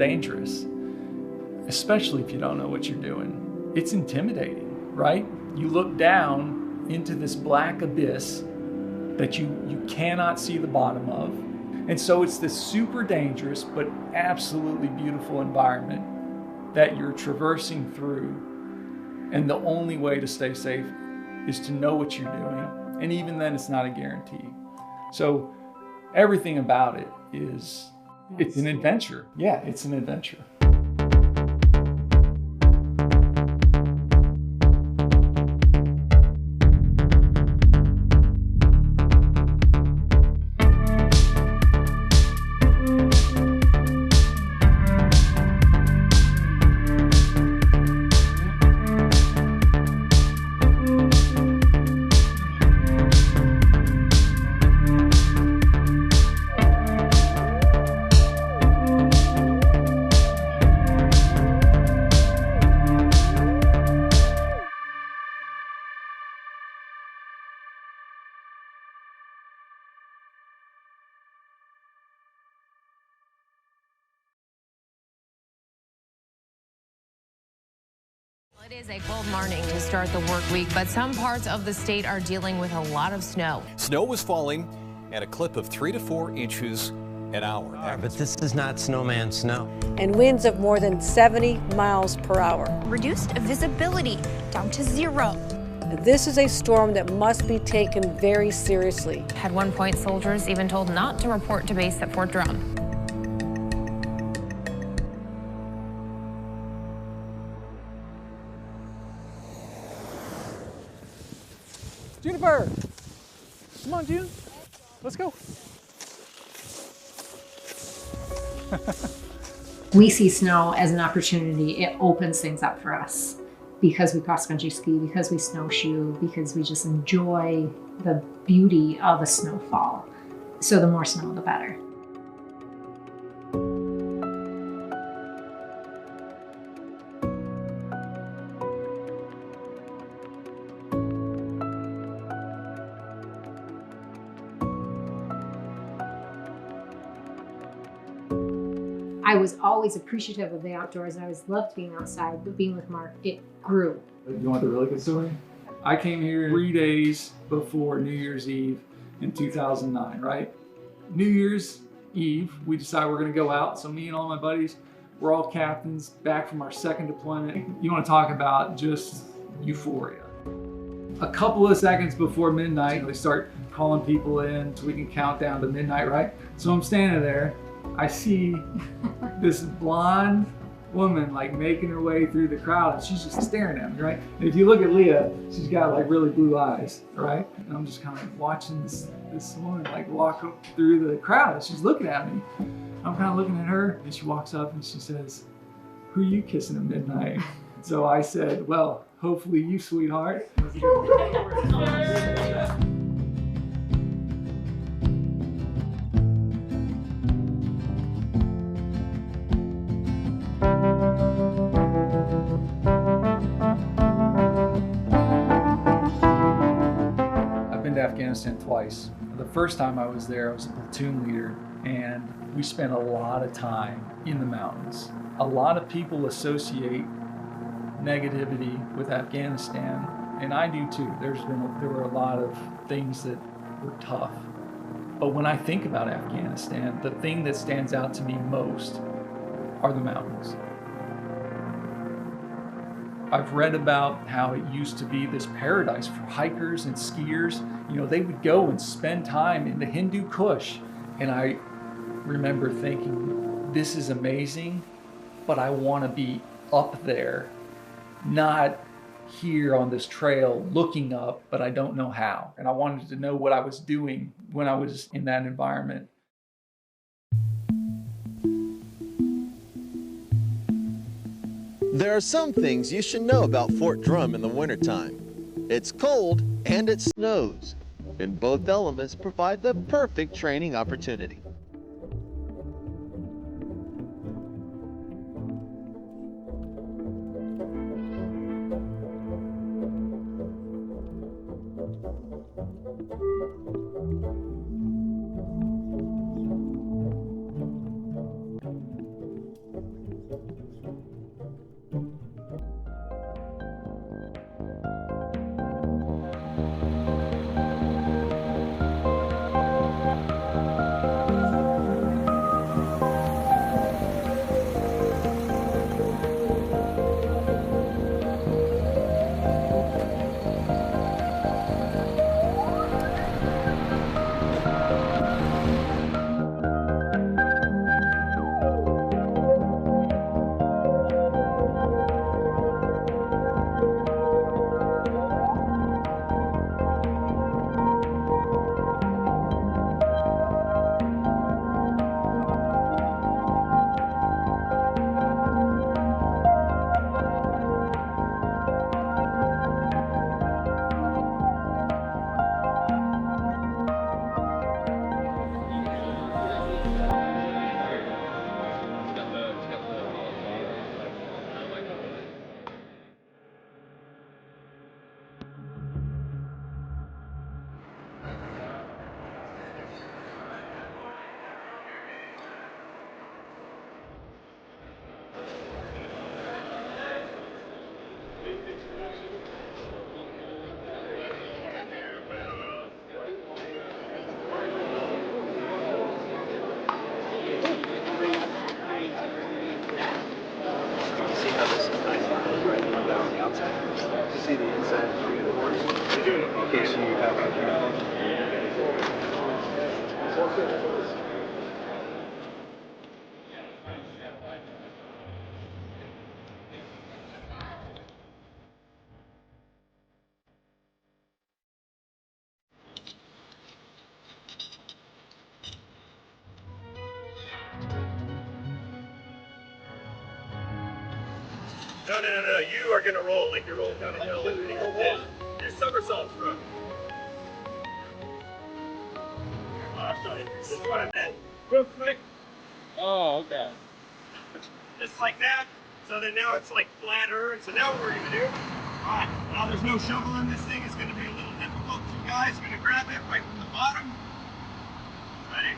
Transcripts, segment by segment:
dangerous, especially if you don't know what you're doing. It's intimidating, right? You look down into this black abyss that you cannot see the bottom of. And so it's this super dangerous but absolutely beautiful environment that you're traversing through. And the only way to stay safe is to know what you're doing. And even then, it's not a guarantee. So everything about it it's an adventure. Yeah, it's an adventure. It is a cold morning to start the work week, but some parts of the state are dealing with a lot of snow. Snow was falling at a clip of 3 to 4 inches an hour. But this is not snowman snow. And winds of more than 70 miles per hour. Reduced visibility down to 0. This is a storm that must be taken very seriously. At one point, soldiers even told not to report to base at Fort Drum. Juniper! Come on, June. Let's go. We see snow as an opportunity. It opens things up for us because we cross-country ski, because we snowshoe, because we just enjoy the beauty of a snowfall. So the more snow, the better. I was always appreciative of the outdoors. I always loved being outside, but being with Mark, it grew. You want the really good story? I came here 3 days before New Year's Eve in 2009, right? New Year's Eve, we decided we're gonna go out. So me and all my buddies, we're all captains back from our second deployment. You wanna talk about just euphoria. A couple of seconds before midnight, they start calling people in so we can count down to midnight, right? So I'm standing there. I see this blonde woman like making her way through the crowd and she's just staring at me, right? And if you look at Leah, she's got like really blue eyes, right? And I'm just kind of watching this woman like walk up through the crowd and she's looking at me. I'm kind of looking at her and she walks up and she says, "Who are you kissing at midnight?" So I said, "Well, hopefully you, sweetheart." Afghanistan twice. The first time I was there, I was a platoon leader, and we spent a lot of time in the mountains. A lot of people associate negativity with Afghanistan, and I do too. There were a lot of things that were tough. But when I think about Afghanistan, the thing that stands out to me most are the mountains. I've read about how it used to be this paradise for hikers and skiers. You know, they would go and spend time in the Hindu Kush. And I remember thinking, this is amazing, but I want to be up there, not here on this trail looking up, but I don't know how. And I wanted to know what I was doing when I was in that environment. There are some things you should know about Fort Drum in the wintertime. It's cold and it snows, and both elements provide the perfect training opportunity. send you the words in case you have a No. You are gonna roll like you're rolling down a hill. There's somersaults, bro. This is what I meant. Real quick. Oh, okay. Just like that. So then now it's like flatter. And so now what we're gonna do. Alright, now there's no shovel in this thing. It's gonna be a little difficult. You guys are gonna grab it right from the bottom. Ready?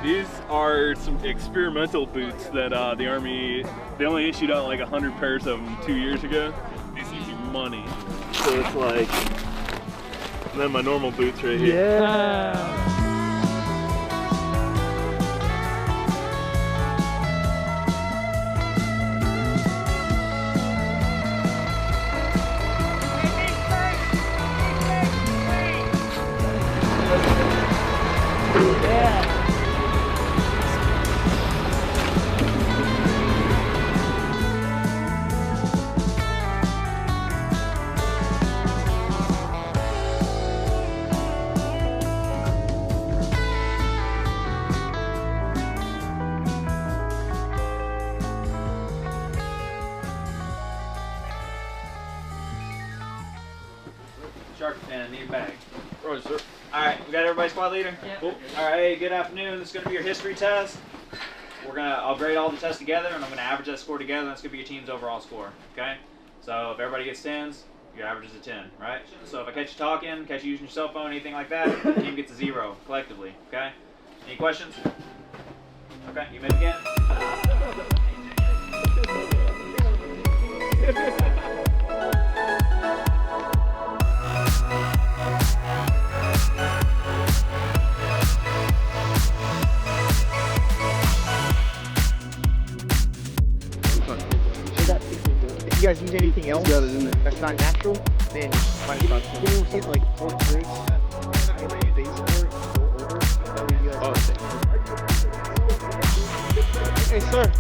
These are some experimental boots that the Army, they only issued out like 100 pairs of them 2 years ago. These give you money. So it's like, and then my normal boots right here. Yeah. Shark fin in your bag. Roger, sir. Alright, we got everybody squad leader? Yeah. Cool. Alright, hey, good afternoon. This is going to be your history test. I'll grade all the tests together and I'm going to average that score together. That's going to be your team's overall score, okay? So if everybody gets 10s, your average is a 10, right? So if I catch you talking, catch you using your cell phone, anything like that, the team gets a 0 collectively, okay? Any questions? Okay, you may begin. If you guys need anything else that's not natural, then might hit like 4 drinks. Hey, sir.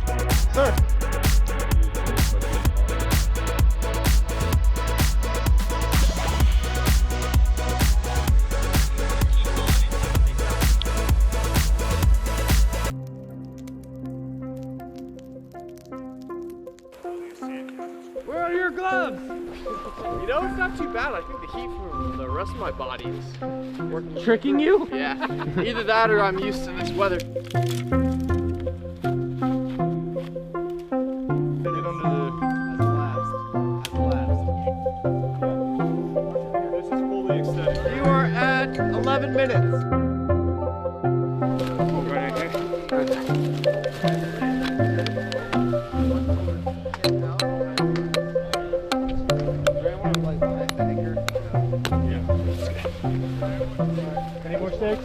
Where are your gloves? You know, it's not too bad. I think the heat from the rest of my body is working. Tricking you? Yeah. Either that or I'm used to this weather. You are at 11 minutes. Any more sticks?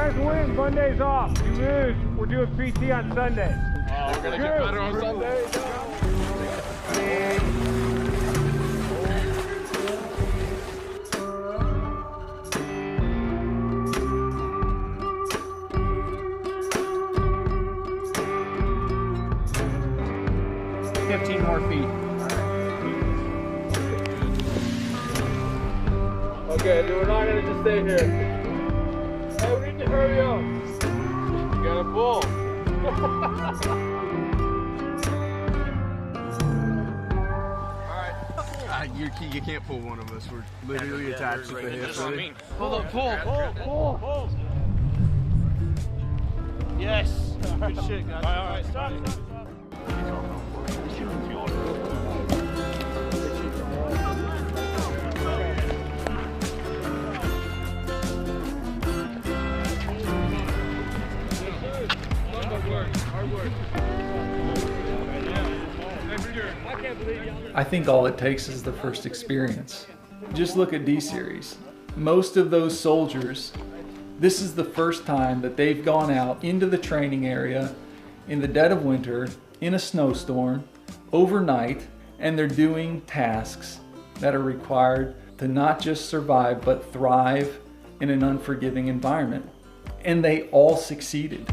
guys win, Monday's off. You lose, we're doing PT on Sunday. Oh, we're gonna get better on Sunday. More feet. Okay, we're not gonna just stay here. Hey, we need to hurry up. You gotta pull. Alright. You can't pull one of us. We're literally attached to the hip. Pull. Yes. Good shit, guys. All right. Stop. I think all it takes is the first experience. Just look at D-Series. Most of those soldiers, this is the first time that they've gone out into the training area in the dead of winter, in a snowstorm, overnight, and they're doing tasks that are required to not just survive, but thrive in an unforgiving environment. And they all succeeded.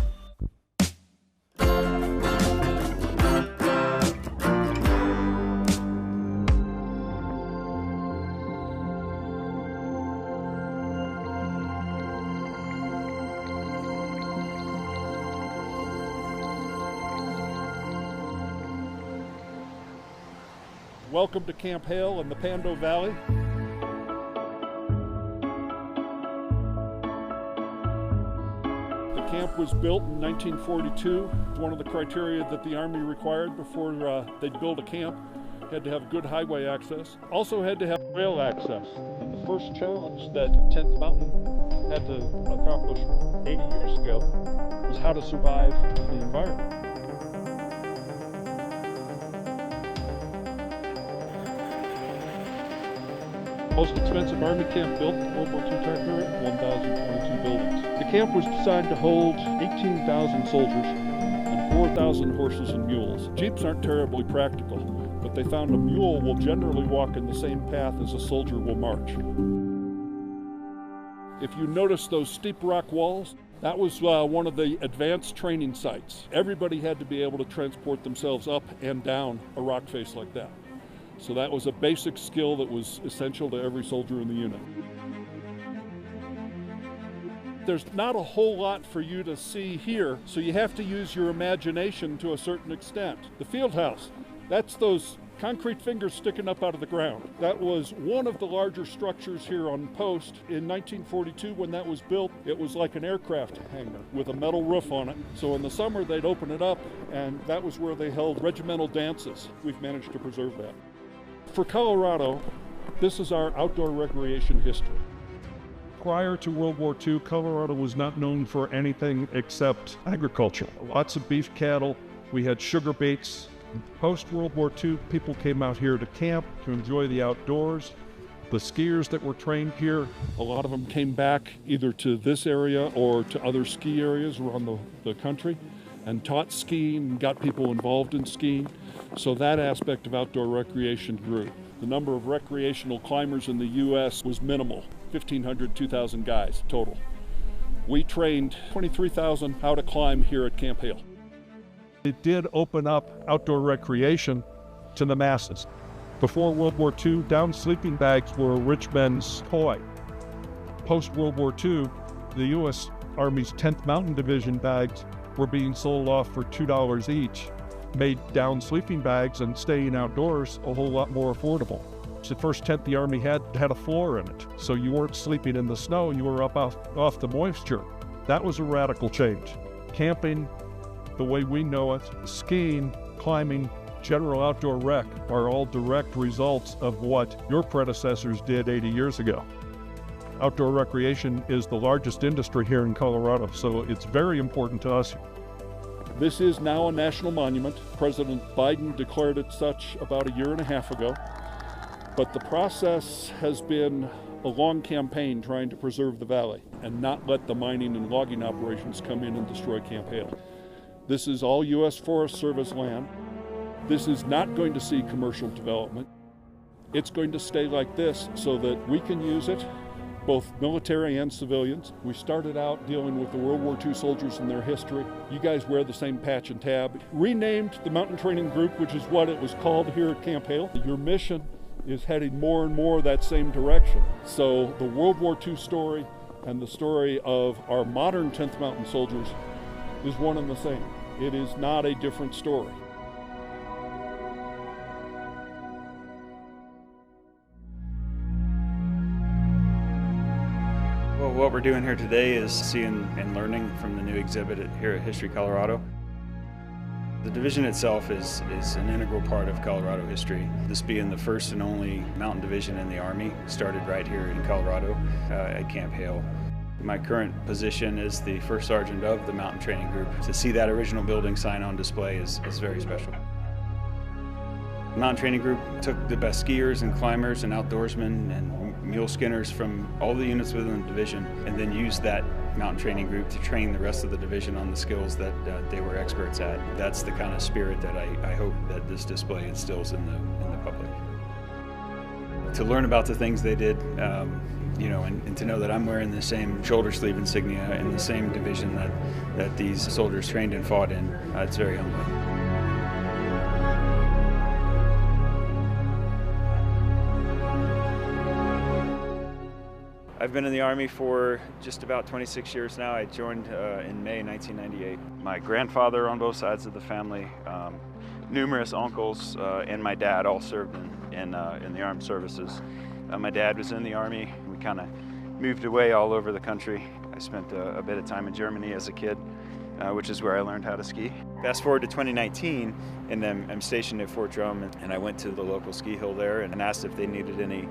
Welcome to Camp Hale in the Pando Valley. The camp was built in 1942. One of the criteria that the Army required before they'd build a camp had to have good highway access. Also had to have rail access. And the first challenge that 10th Mountain had to accomplish 80 years ago was how to survive in the environment. Most expensive Army camp built in World War II time period, 1,022 buildings. The camp was designed to hold 18,000 soldiers and 4,000 horses and mules. Jeeps aren't terribly practical, but they found a mule will generally walk in the same path as a soldier will march. If you notice those steep rock walls, that was one of the advanced training sites. Everybody had to be able to transport themselves up and down a rock face like that. So that was a basic skill that was essential to every soldier in the unit. There's not a whole lot for you to see here, so you have to use your imagination to a certain extent. The field house, that's those concrete fingers sticking up out of the ground. That was one of the larger structures here on post. In 1942, when that was built, it was like an aircraft hangar with a metal roof on it. So in the summer, they'd open it up, and that was where they held regimental dances. We've managed to preserve that. For Colorado, this is our outdoor recreation history. Prior to World War II, Colorado was not known for anything except agriculture. Lots of beef cattle. We had sugar beets. Post-World War II, people came out here to camp, to enjoy the outdoors. The skiers that were trained here, a lot of them came back either to this area or to other ski areas around the country and taught skiing and got people involved in skiing. So that aspect of outdoor recreation grew. The number of recreational climbers in the U.S. was minimal, 1,500, 2,000 guys total. We trained 23,000 how to climb here at Camp Hale. It did open up outdoor recreation to the masses. Before World War II, down sleeping bags were a rich man's toy. Post-World War II, the U.S. Army's 10th Mountain Division bags were being sold off for $2 each. Made down sleeping bags and staying outdoors a whole lot more affordable. The first tent the Army had a floor in it, so you weren't sleeping in the snow, you were up off the moisture. That was a radical change. Camping, the way we know it, skiing, climbing, general outdoor rec are all direct results of what your predecessors did 80 years ago. Outdoor recreation is the largest industry here in Colorado, so it's very important to us. This is now a national monument. President Biden declared it such about a year and a half ago. But the process has been a long campaign trying to preserve the valley and not let the mining and logging operations come in and destroy Camp Hale. This is all U.S. Forest Service land. This is not going to see commercial development. It's going to stay like this so that we can use it, both military and civilians. We started out dealing with the World War II soldiers and their history. You guys wear the same patch and tab. Renamed the Mountain Training Group, which is what it was called here at Camp Hale. Your mission is heading more and more that same direction. So the World War II story and the story of our modern 10th Mountain soldiers is one and the same. It is not a different story. Well, what we're doing here today is seeing and learning from the new exhibit here at History Colorado. The division itself is an integral part of Colorado history. This being the first and only mountain division in the Army, started right here in Colorado at Camp Hale. My current position is the first sergeant of the Mountain Training Group. To see that original building sign on display is very special. The Mountain Training Group took the best skiers and climbers and outdoorsmen and mule skinners from all the units within the division, and then used that Mountain Training Group to train the rest of the division on the skills that they were experts at. That's the kind of spirit that I hope that this display instills in the public. To learn about the things they did, you know, and to know that I'm wearing the same shoulder sleeve insignia in the same division that these soldiers trained and fought in, it's very humbling. I've been in the Army for just about 26 years now. I joined in May 1998. My grandfather on both sides of the family, numerous uncles, and my dad all served in the armed services. My dad was in the Army. We kind of moved away all over the country. I spent a bit of time in Germany as a kid, which is where I learned how to ski. Fast forward to 2019, and I'm stationed at Fort Drum, and I went to the local ski hill there and asked if they needed any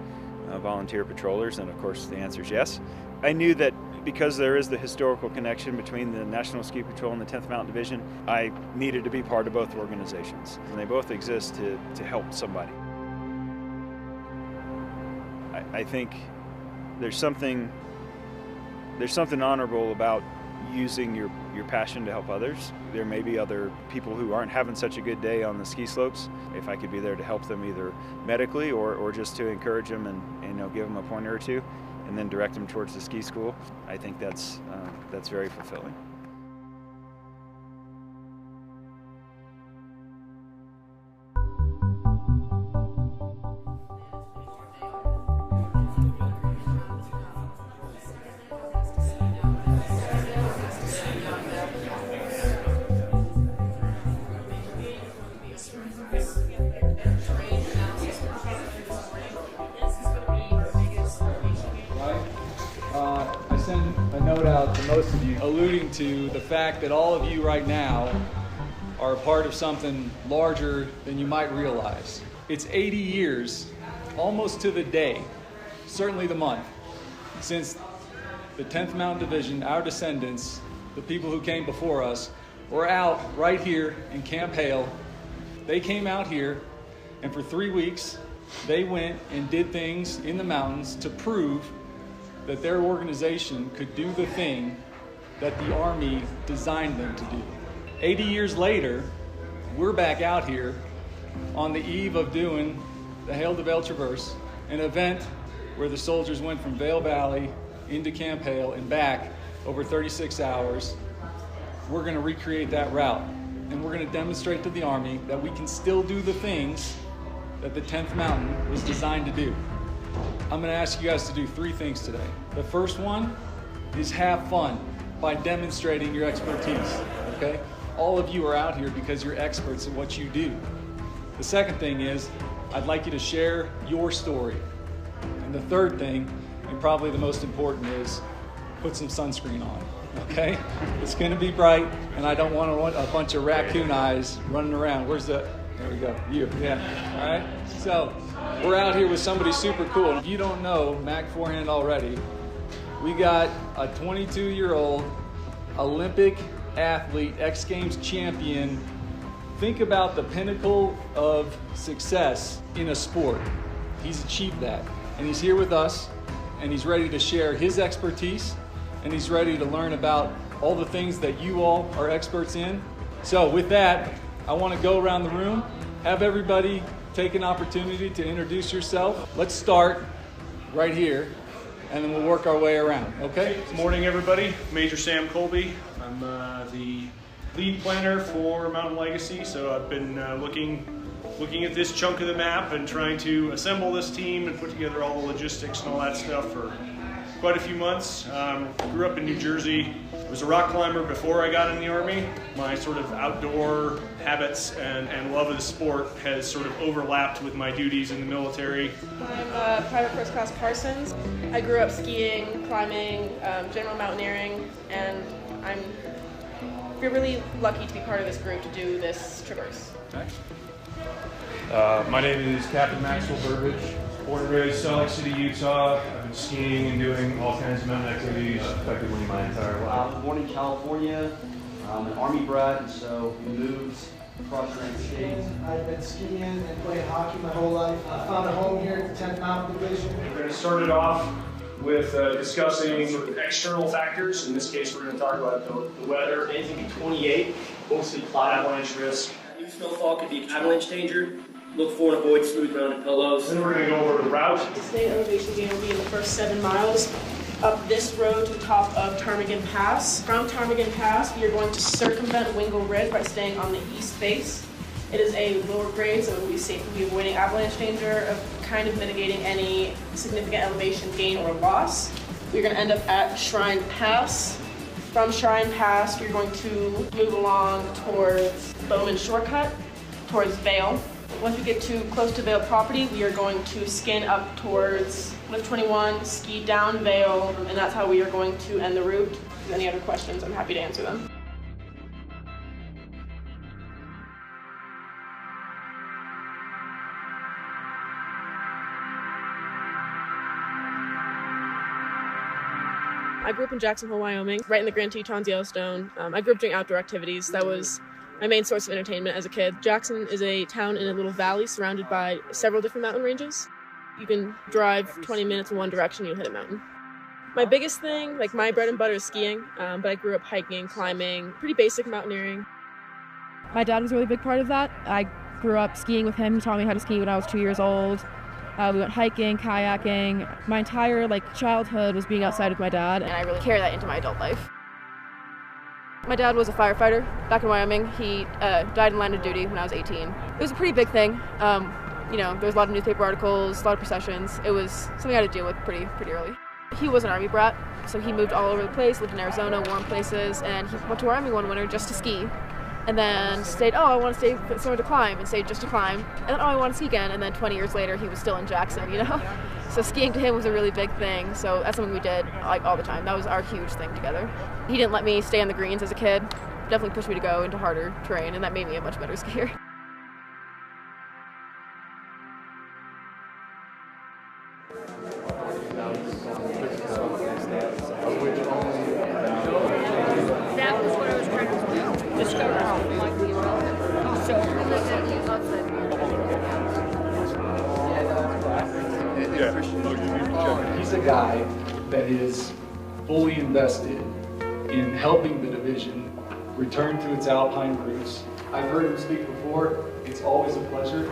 volunteer patrollers, and of course the answer is yes. I knew that because there is the historical connection between the National Ski Patrol and the 10th Mountain Division, I needed to be part of both organizations, and they both exist to help somebody. I think there's something honorable about using your passion to help others. There may be other people who aren't having such a good day on the ski slopes. If I could be there to help them either medically or just to encourage them and give them a pointer or two and then direct them towards the ski school, I think that's very fulfilling. I sent a note out to most of you alluding to the fact that all of you right now are a part of something larger than you might realize. It's 80 years, almost to the day, certainly the month, since the 10th Mountain Division, our descendants, the people who came before us, were out right here in Camp Hale. They came out here, and for 3 weeks, they went and did things in the mountains to prove that their organization could do the thing that the Army designed them to do. 80 years later, we're back out here on the eve of doing the Hale to Vail Traverse, an event where the soldiers went from Vail Valley into Camp Hale and back over 36 hours. We're going to recreate that route, and we're going to demonstrate to the Army that we can still do the things that the 10th Mountain was designed to do. I'm going to ask you guys to do 3 things today. The first one is have fun by demonstrating your expertise, okay? All of you are out here because you're experts at what you do. The second thing is I'd like you to share your story. And the third thing, and probably the most important, is put some sunscreen on, okay? It's going to be bright, and I don't want a bunch of raccoon eyes running around. Where's the... There we go. You. Yeah. All right. So we're out here with somebody super cool. And if you don't know Mac Forehand already, we got a 22-year-old Olympic athlete, X Games champion. Think about the pinnacle of success in a sport. He's achieved that. And he's here with us. and he's ready to share his expertise, and he's ready to learn about all the things that you all are experts in. So with that, I want to go around the room, have everybody take an opportunity to introduce yourself. Let's start right here, and then we'll work our way around, okay? Good morning, everybody. Major Sam Colby. I'm the lead planner for Mountain Legacy, so I've been looking at this chunk of the map and trying to assemble this team and put together all the logistics and all that stuff for quite a few months. Grew up in New Jersey. I was a rock climber before I got in the Army. My sort of outdoor habits and love of the sport has sort of overlapped with my duties in the military. I'm Private First Class Parsons. I grew up skiing, climbing, general mountaineering, and we're really lucky to be part of this group to do this traverse. Okay. My name is Captain Maxwell Burbidge. Born and raised Salt Lake City, Utah. I've been skiing and doing all kinds of mountain activities effectively my entire life. I was born in California. I'm an Army brat, and so we moved across the United States. I've been skiing and playing hockey my whole life. I found a home here at the 10th Mountain Division. We're going to start it off with discussing sort of external factors. In this case, we're going to talk about the weather. Today's going to be 28, mostly cloud. Avalanche risk. New snowfall could be an avalanche danger. Look for and avoid smooth grounded pillows. Then we're going to go over the route. The state elevation gain will be in the first 7 miles up this road to the top of Ptarmigan Pass. From Ptarmigan Pass, we are going to circumvent Wingle Ridge by staying on the east face. It is a lower grade, so it will be safe to be avoiding avalanche danger, of kind of mitigating any significant elevation gain or loss. We're going to end up at Shrine Pass. From Shrine Pass, we're going to move along towards Bowman Shortcut, towards Vail. Once we get too close to Vail property, we are going to skin up towards Lift 21, ski down Vail, and that's how we are going to end the route. If there's any other questions, I'm happy to answer them. I grew up in Jackson Hole, Wyoming, right in the Grand Tetons, Yellowstone. I grew up doing outdoor activities. That was my main source of entertainment as a kid. Jackson is a town in a little valley surrounded by several different mountain ranges. You can drive 20 minutes in one direction, you'll hit a mountain. My biggest thing, like my bread and butter, is skiing, but I grew up hiking, climbing, pretty basic mountaineering. My dad was a really big part of that. I grew up skiing with him. He taught me how to ski when I was 2 years old. We went hiking, kayaking. My entire childhood was being outside with my dad, And I really carry that into my adult life. My dad was a firefighter back in Wyoming. He died in line of duty when I was 18. It was a pretty big thing. There was a lot of newspaper articles, a lot of processions. It was something I had to deal with pretty early. He was an Army brat, so he moved all over the place, lived in Arizona, warm places, and he went to Wyoming one winter just to ski. And then stayed, I want to stay somewhere to climb, and stayed just to climb. And then, I want to ski again. And then 20 years later, he was still in Jackson, So skiing to him was a really big thing. So that's something we did all the time. That was our huge thing together. He didn't let me stay on the greens as a kid. Definitely pushed me to go into harder terrain, and that made me a much better skier. That was what I was trying to discover how likely you are. He's a guy that is fully invested in helping the division return to its alpine roots. I've heard him speak before. It's always a pleasure.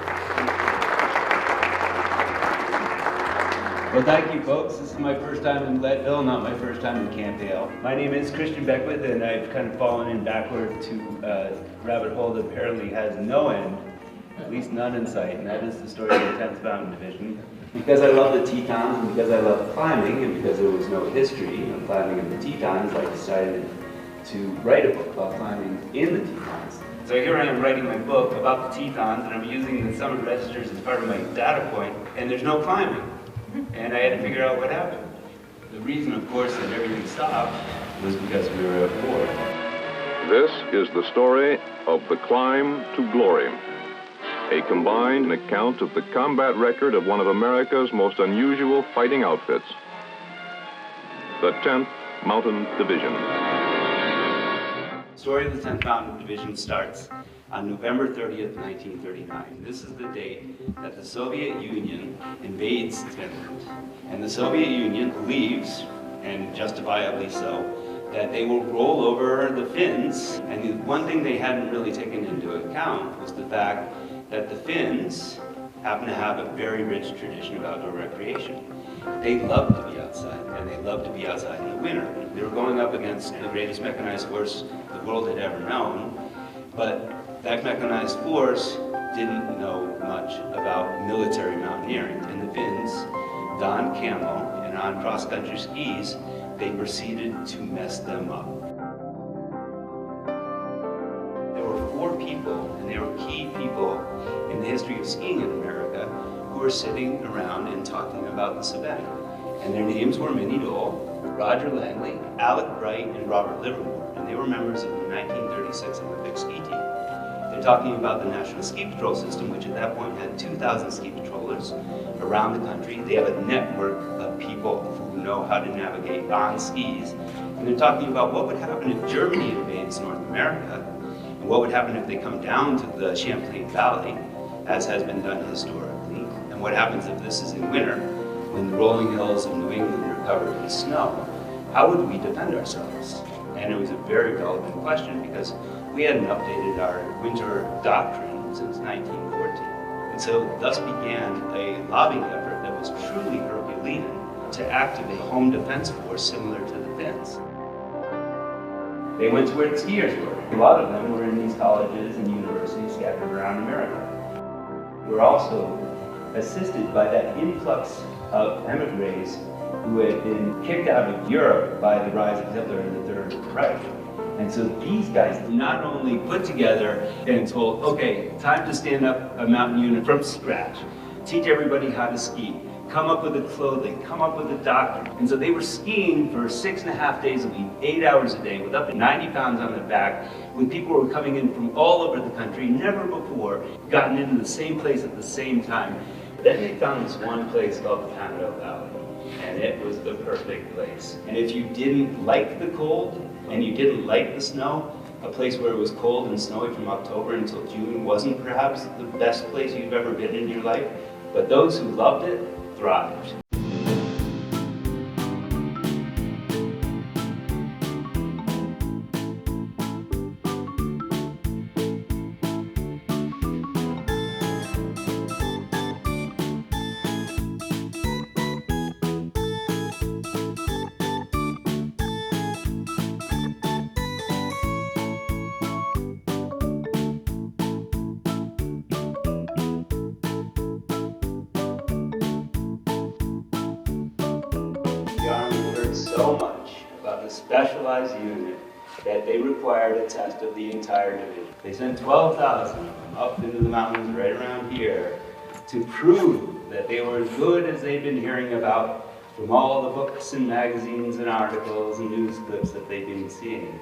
Well, thank you, folks. This is my first time in Leadville, not my first time in Camp Hale. My name is Christian Beckwith, and I've kind of fallen in backward to a rabbit hole that apparently has no end, at least none in sight, and that is the story of the 10th Mountain Division. Because I love the Tetons, and because I love climbing, and because there was no history of climbing in the Tetons, I decided to write a book about climbing in the Tetons. So here I am writing my book about the Tetons, and I'm using the summit registers as part of my data point, and there's no climbing. And I had to figure out what happened. The reason, of course, that everything stopped was because we were at war. This is the story of the climb to glory, a combined account of the combat record of one of America's most unusual fighting outfits, the 10th Mountain Division. The story of the 10th Mountain Division starts on November 30th, 1939. This is the date that the Soviet Union invades Finland. And the Soviet Union believes, and justifiably so, that they will roll over the Finns. And the one thing they hadn't really taken into account was the fact that the Finns happen to have a very rich tradition of outdoor recreation. They love to be outside, and they love to be outside in the winter. They were going up against the greatest mechanized force the world had ever known, but that mechanized force didn't know much about military mountaineering. And the Finns donned camo, and on cross-country skis, they proceeded to mess them up. There were 4 people, and they were key people in the history of skiing in America, who were sitting around and talking about this event. And their names were Minnie Dole, Roger Langley, Alec Bright, and Robert Livermore, and they were members of the 1936 Olympic ski team. They're talking about the National Ski Patrol System, which at that point had 2,000 ski patrollers around the country. They have a network of people who know how to navigate on skis. And they're talking about what would happen if Germany invades North America, and what would happen if they come down to the Champlain Valley, as has been done historically, and what happens if this is in winter, when the rolling hills of New England are covered in snow. How would we defend ourselves? And it was a very relevant question because we hadn't updated our winter doctrine since 1914. And so thus began a lobbying effort that was truly Herculean to activate a home defense force similar to the Finns. They went to where the skiers were. A lot of them were in these colleges and universities scattered around America. We're also assisted by that influx of emigres who had been kicked out of Europe by the rise of Hitler and the Third Reich. And so these guys not only put together and told, okay, time to stand up a mountain unit from scratch, teach everybody how to ski, come up with the clothing, come up with the doctrine. And so they were skiing for 6.5 days a week, 8 hours a day, with up to 90 pounds on their back, when people were coming in from all over the country, never before gotten into the same place at the same time. Then they found this one place called the Camp Valley, and it was the perfect place. And if you didn't like the cold, and you didn't like the snow, a place where it was cold and snowy from October until June wasn't perhaps the best place you've ever been in your life, but those who loved it thrived. So much about the specialized unit that they required a test of the entire division. They sent 12,000 of them up into the mountains right around here to prove that they were as good as they'd been hearing about from all the books and magazines and articles and news clips that they'd been seeing.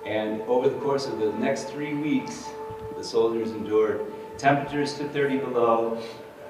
And over the course of the next 3 weeks, the soldiers endured temperatures to 30 below.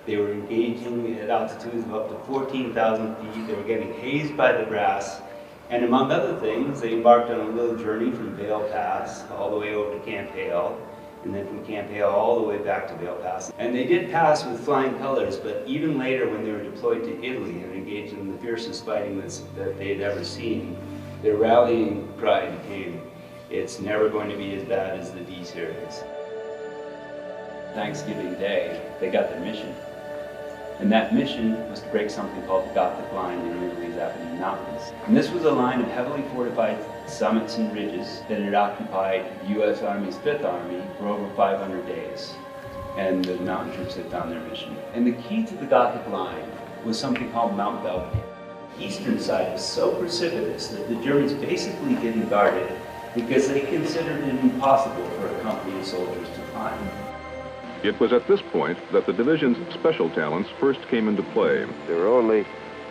They were engaging at altitudes of up to 14,000 feet. They were getting hazed by the grass. And among other things, they embarked on a little journey from Vail Pass all the way over to Camp Hale, and then from Camp Hale all the way back to Vail Pass. And they did pass with flying colors, but even later when they were deployed to Italy and engaged in the fiercest fighting that they had ever seen, their rallying cry became, "It's never going to be as bad as the D series." Thanksgiving Day, they got their mission. And that mission was to break something called the Gothic Line in Italy's Apennine Mountains. And this was a line of heavily fortified summits and ridges that had occupied the U.S. Army's 5th Army for over 500 days. And the mountain troops had found their mission. And the key to the Gothic Line was something called Mount Belvedere. The eastern side was so precipitous that the Germans basically didn't guard it because they considered it impossible for a company of soldiers to climb. It was at this point that the division's special talents first came into play. There were only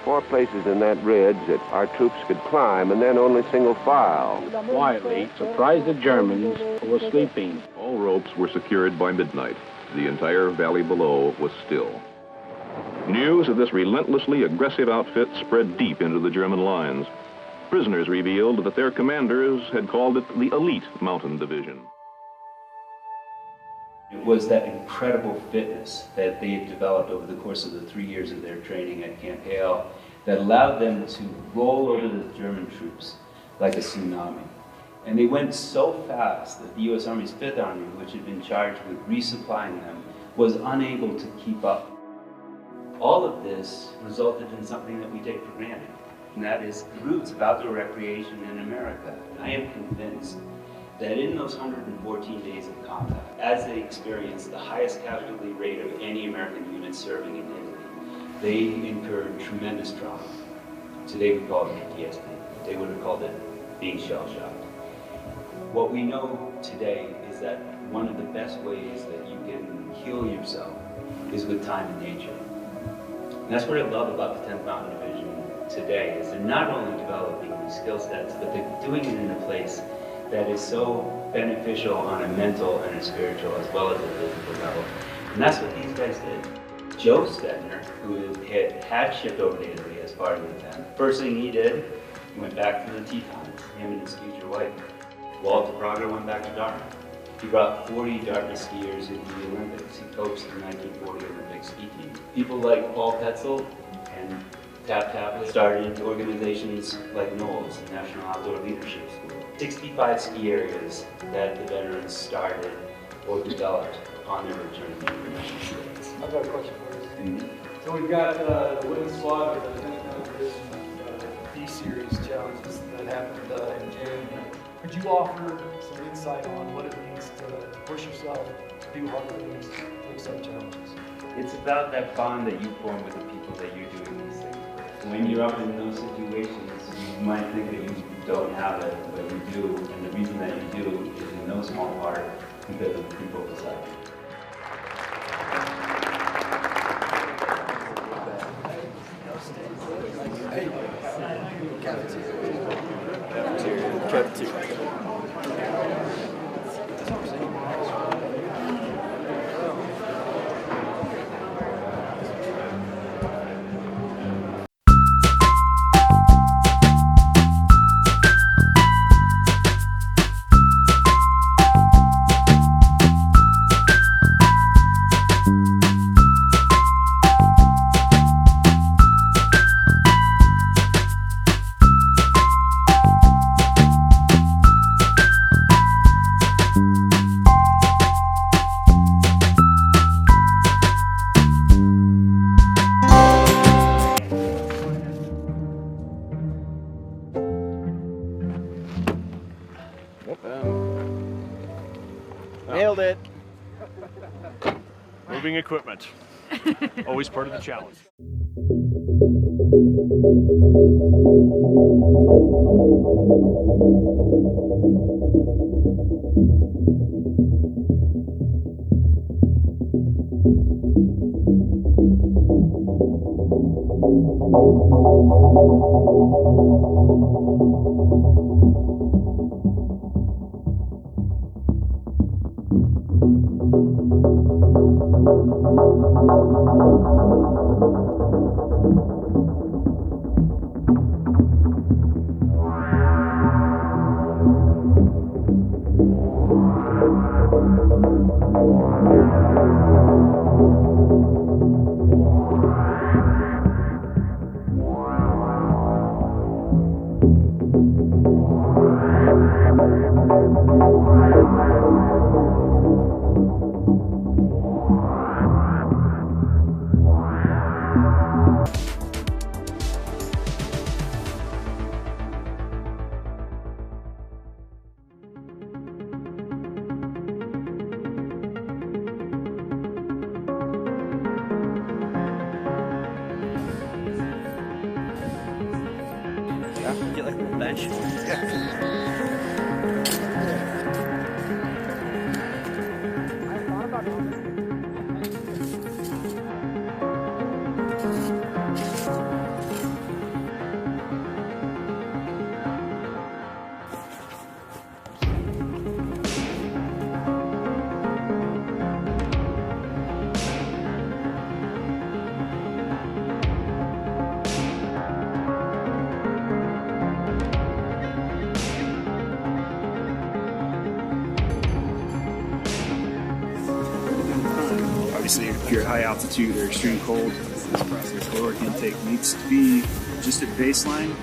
4 places in that ridge that our troops could climb, and then only single file. Quietly surprised the Germans who were sleeping. All ropes were secured by midnight. The entire valley below was still. News of this relentlessly aggressive outfit spread deep into the German lines. Prisoners revealed that their commanders had called it the Elite Mountain Division. It was that incredible fitness that they had developed over the course of the 3 years of their training at Camp Hale that allowed them to roll over the German troops like a tsunami. And they went so fast that the U.S. Army's 5th Army, which had been charged with resupplying them, was unable to keep up. All of this resulted in something that we take for granted, and that is the roots of outdoor recreation in America. I am convinced that in those 114 days of combat, as they experienced the highest casualty rate of any American unit serving in Italy, they incurred tremendous trauma. Today we call it PTSD. They would have called it being shell-shocked. What we know today is that one of the best ways that you can heal yourself is with time in nature. And that's what I love about the 10th Mountain Division today, is they're not only developing these skill sets, but they're doing it in a place that is so beneficial on a mental and a spiritual as well as a physical level. And that's what these guys did. Joe Stettner, who had shipped over to Italy as part of the 10th, first thing he did, he went back to the Tetons, him and his future wife. Walter Prager went back to Dartmouth. He brought 40 Dartmouth skiers into the Olympics. He coached the 1940 Olympic ski team. People like Paul Petzel and Tap Tapley started organizations like NOLS, the National Outdoor Leadership School. 65 ski areas that the veterans started or developed upon their return to the international states. I've got a question for you. So we've got the women's squad with the 10th Mountain Division D-Series challenges that happened in June. Could you offer some insight on what it means to push yourself, to do hard things, to accept challenges? It's about that bond that you form with the people that you're doing these things with. When you're up in those situations, you might think that you don't have it, but you do, and the reason that you do is in no small part because of the people beside you. Nailed it. Moving equipment. Always part of the challenge. Get like a little bench. Obviously, if you're at high altitude or extreme cold, your caloric intake needs to be just at baseline.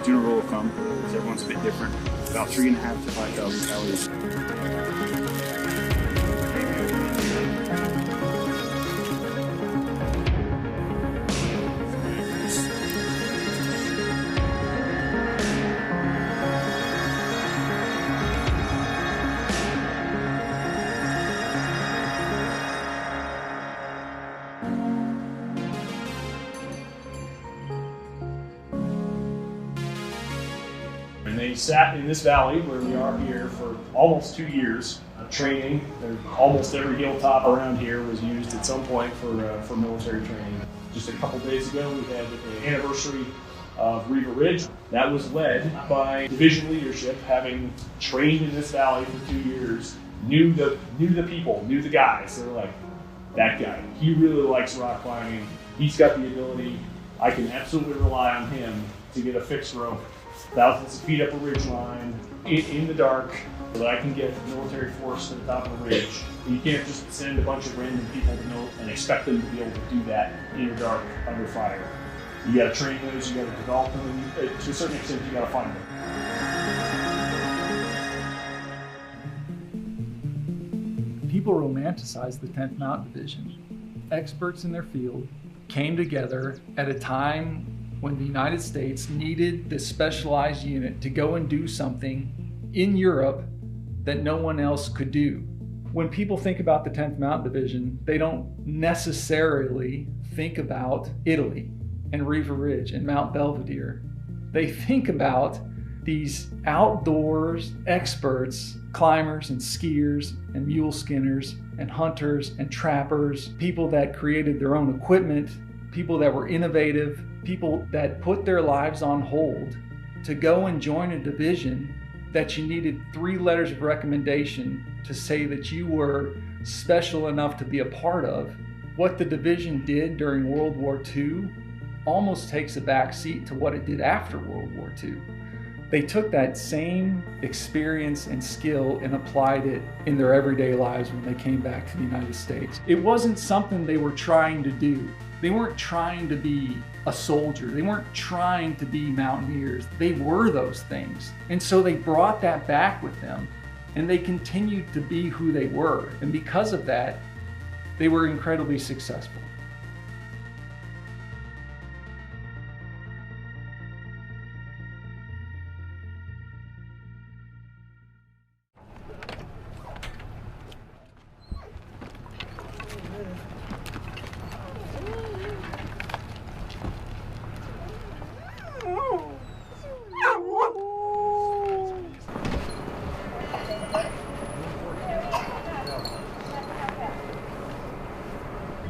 General rule of thumb, because everyone's a bit different, about 3,500 to 5,000 calories. And they sat in this valley where we are here for almost 2 years training. Almost every hilltop around here was used at some point for military training. Just a couple days ago, we had the anniversary of Riva Ridge. That was led by division leadership, having trained in this valley for 2 years, knew the people, knew the guys. They're like, that guy, he really likes rock climbing. He's got the ability. I can absolutely rely on him to get a fixed rope thousands of feet up a ridge line in the dark so that I can get military force to the top of the ridge. You can't just send a bunch of random people to know and expect them to be able to do that in the dark under fire. You got to train those, you got to develop them, and to a certain extent you got to find them. People romanticize the 10th Mountain Division. Experts in their field came together at a time when the United States needed this specialized unit to go and do something in Europe that no one else could do. When people think about the 10th Mountain Division, they don't necessarily think about Italy and Riva Ridge and Mount Belvedere. They think about these outdoors experts, climbers and skiers and mule skinners and hunters and trappers, people that created their own equipment, people that were innovative, people that put their lives on hold to go and join a division that you needed 3 letters of recommendation to say that you were special enough to be a part of. What the division did during World War II almost takes a back seat to what it did after World War II. They took that same experience and skill and applied it in their everyday lives when they came back to the United States. It wasn't something they were trying to do. They weren't trying to be a soldier. They weren't trying to be mountaineers. They were those things. And so they brought that back with them, and they continued to be who they were. And because of that, they were incredibly successful.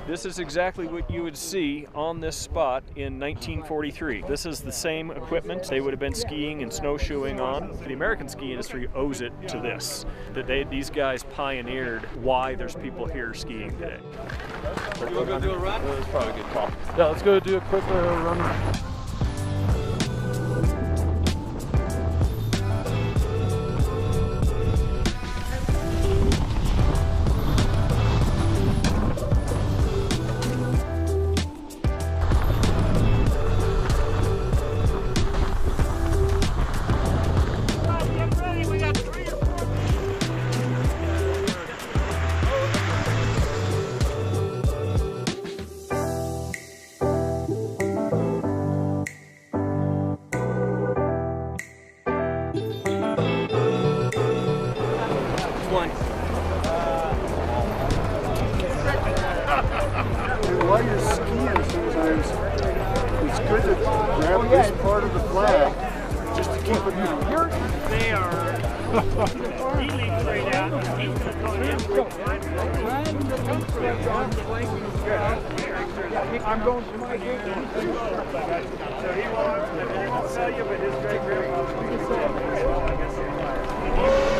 This is exactly what you would see on this spot in 1943. This is the same equipment they would have been skiing and snowshoeing on. The American ski industry owes it to this, that these guys pioneered why there's people here skiing today. You want to go do a run? That's probably a good call. Yeah, let's go do a quick run. While you're skiing, sometimes it's good to grab this part of the flag just to keep it moving. They are really straight out. He's going to go in. I'm going to my gig. So he won't tell you, but his great grandfather was I guess he's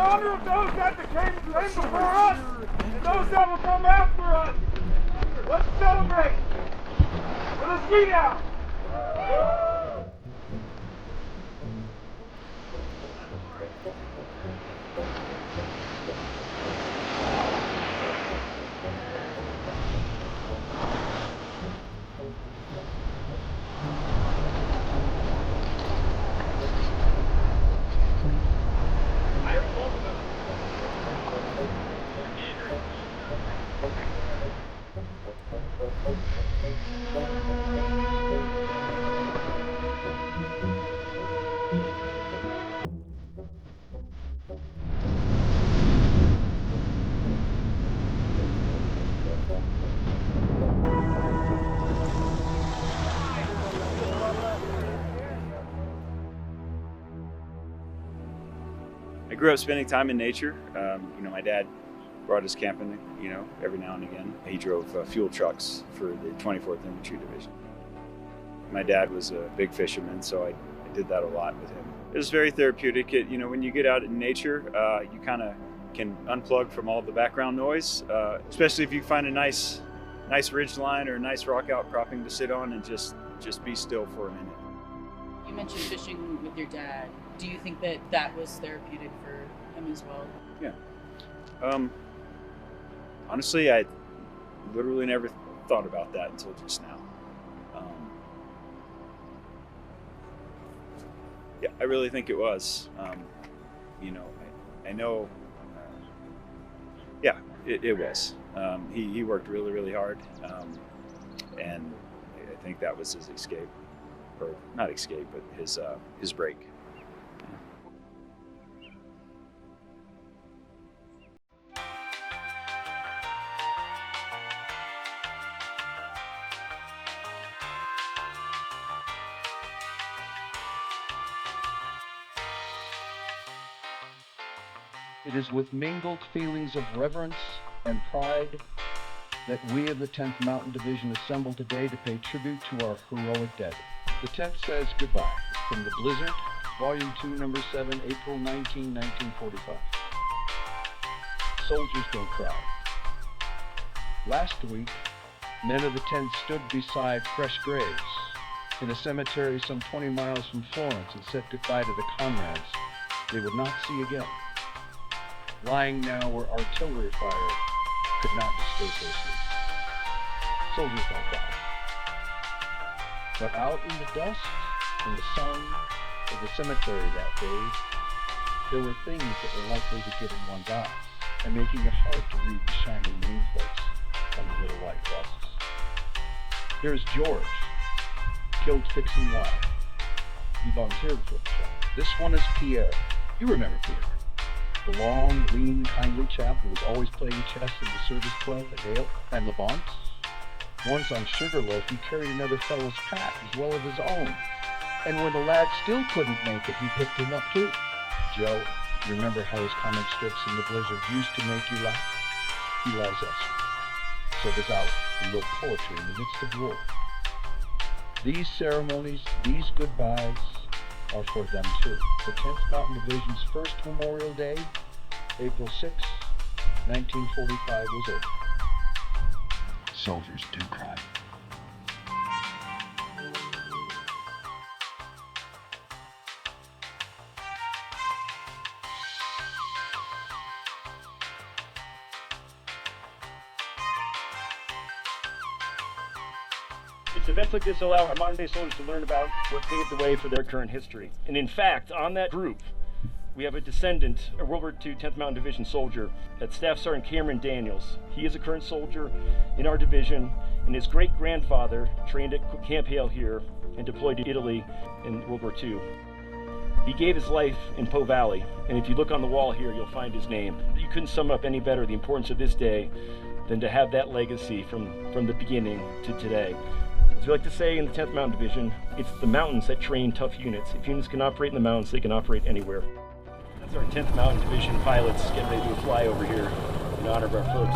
honor of those that came before us and those that will come after us. Let's celebrate with a ski out. I grew up spending time in nature. You know, my dad brought us camping, you know, every now and again. He drove fuel trucks for the 24th Infantry Division. My dad was a big fisherman, so I did that a lot with him. It was very therapeutic. You know, when you get out in nature, you kind of can unplug from all the background noise, especially if you find a nice ridge line or a nice rock outcropping to sit on and just be still for a minute. You mentioned fishing with your dad. Do you think that that was therapeutic for him as well? Yeah. Honestly, I literally never thought about that until just now. Yeah, I really think it was. You know, I know. Yeah, it was. He worked really, really hard, and I think that was his escape, or not escape, but his break. It is with mingled feelings of reverence and pride that we of the 10th Mountain Division assemble today to pay tribute to our heroic dead. The 10th says goodbye from the Blizzard, Volume 2, Number 7, April 19, 1945. Soldiers don't cry. Last week, men of the 10th stood beside fresh graves in a cemetery some 20 miles from Florence and said goodbye to the comrades they would not see again. Lying now where artillery fire could not disturb their sleep. Soldiers don't cry. But out in the dust and the sun of the cemetery that day, there were things that were likely to get in one's eyes and making it hard to read the shining nameplates on the little white crosses. Here's George, killed fixing wire. He volunteered for the show. This one is Pierre. You remember Pierre. The long, lean, kindly chap who was always playing chess in the service club at Hale and Levant. Once on Sugarloaf, he carried another fellow's pack as well as his own. And when the lad still couldn't make it, he picked him up too. Joe, remember how his comic strips in the Blizzard used to make you laugh? He lies elsewhere. So does Alec, who wrote poetry in the midst of war. These ceremonies, these goodbyes, are for them too. The 10th Mountain Division's first Memorial Day, April 6, 1945, was over. Soldiers do cry. Events like this allow our modern-day soldiers to learn about what paved the way for their current history. And in fact, on that group, we have a descendant, a World War II 10th Mountain Division soldier, that's Staff Sergeant Cameron Daniels. He is a current soldier in our division, and his great-grandfather trained at Camp Hale here and deployed to Italy in World War II. He gave his life in Po Valley, and if you look on the wall here, you'll find his name. You couldn't sum up any better the importance of this day than to have that legacy from the beginning to today. As we like to say in the 10th Mountain Division, it's the mountains that train tough units. If units can operate in the mountains, they can operate anywhere. That's our 10th Mountain Division pilots getting ready to do a flyover here in honor of our folks.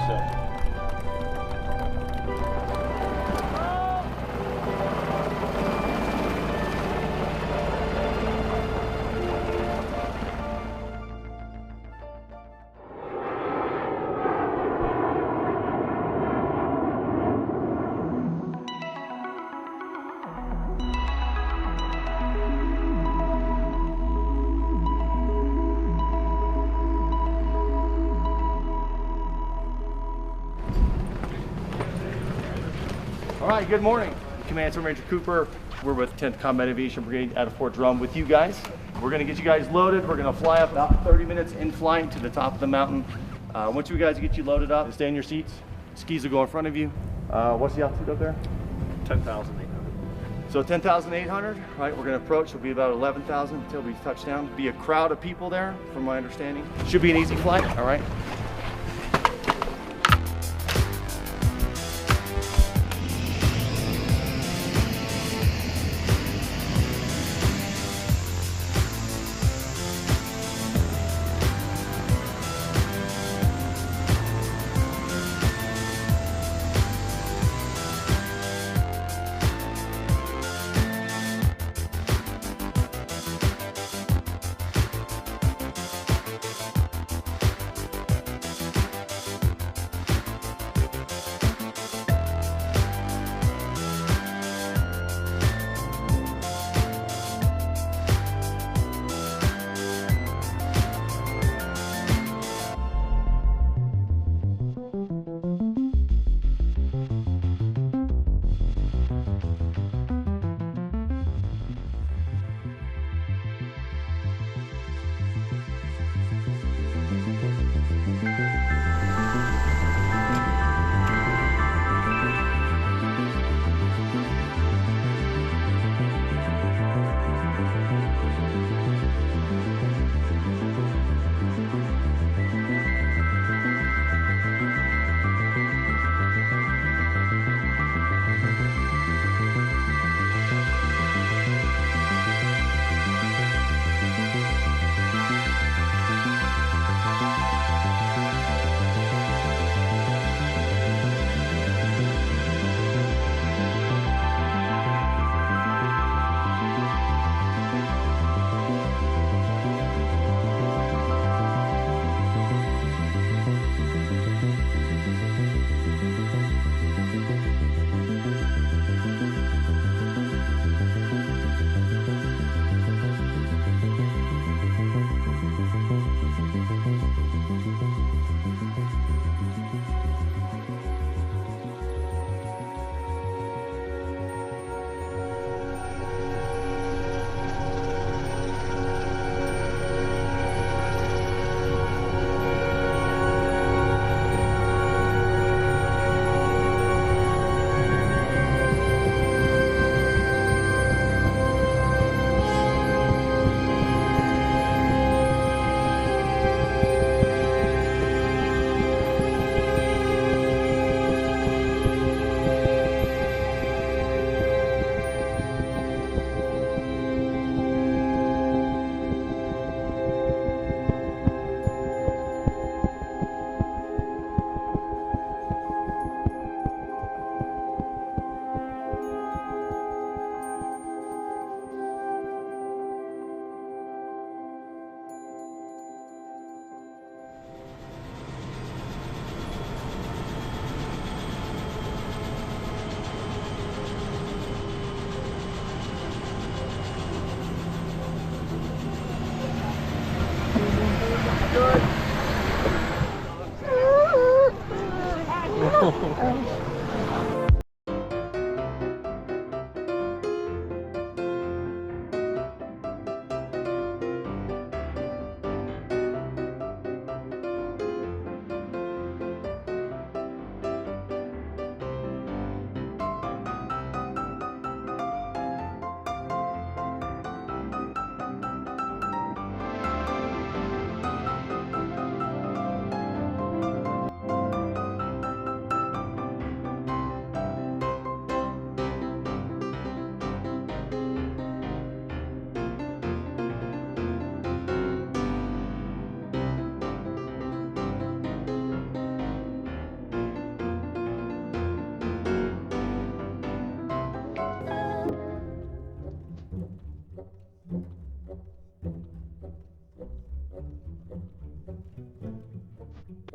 right, good morning. Command Sergeant Major Cooper. We're with 10th Combat Aviation Brigade out of Fort Drum with you guys. We're gonna get you guys loaded. We're gonna fly up about 30 minutes in flight to the top of the mountain. Once you guys get you loaded up, stay in your seats. Skis will go in front of you. What's the altitude up there? 10,800. So 10,800, right? We're gonna approach, it'll be about 11,000 until we touch down. Be a crowd of people there, from my understanding. Should be an easy flight, all right?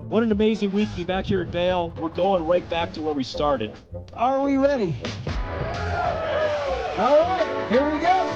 What an amazing week to be back here at Vail. We're going right back to where we started. Are we ready? All right, here we go.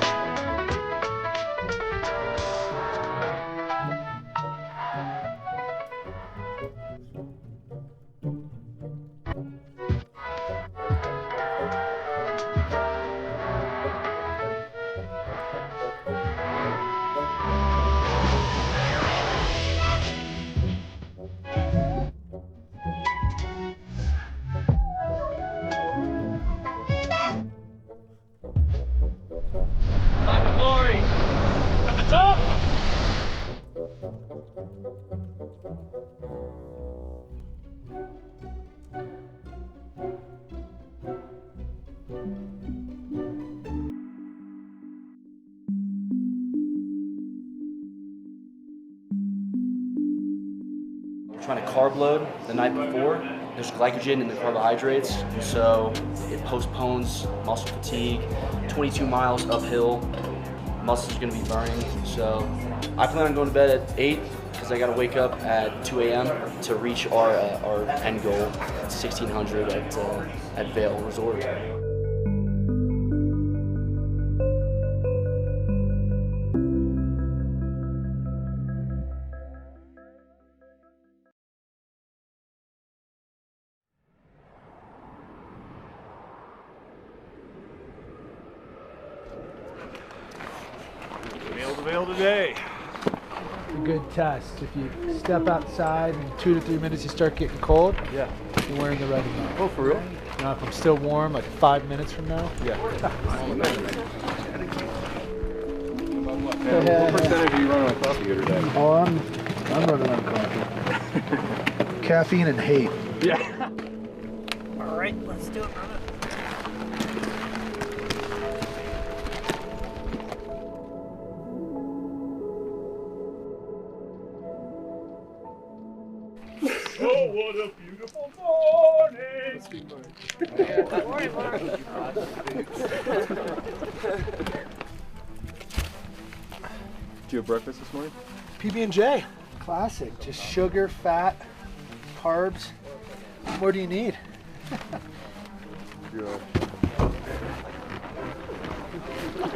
We're trying to carb load the night before. There's glycogen in the carbohydrates, and so it postpones muscle fatigue. 22 miles uphill, muscles are going to be burning. So I plan on going to bed at 8 because I got to wake up at 2 a.m. to reach our end goal, 1600 at Vail Resort. Vail to Vail today. A good test. If you step outside in 2 to 3 minutes you start getting cold, yeah, you're wearing the right amount. Oh, for real? Now if I'm still warm, like 5 minutes from now. Yeah. What percentage are you running on coffee here today? Oh, I'm running on coffee. Caffeine and hate. Yeah. All right, let's do it, brother. Oh, what a beautiful morning! Good morning, Mark. Did you have breakfast this morning? PB&J, classic. Just sugar, fat, carbs. What more do you need? Good.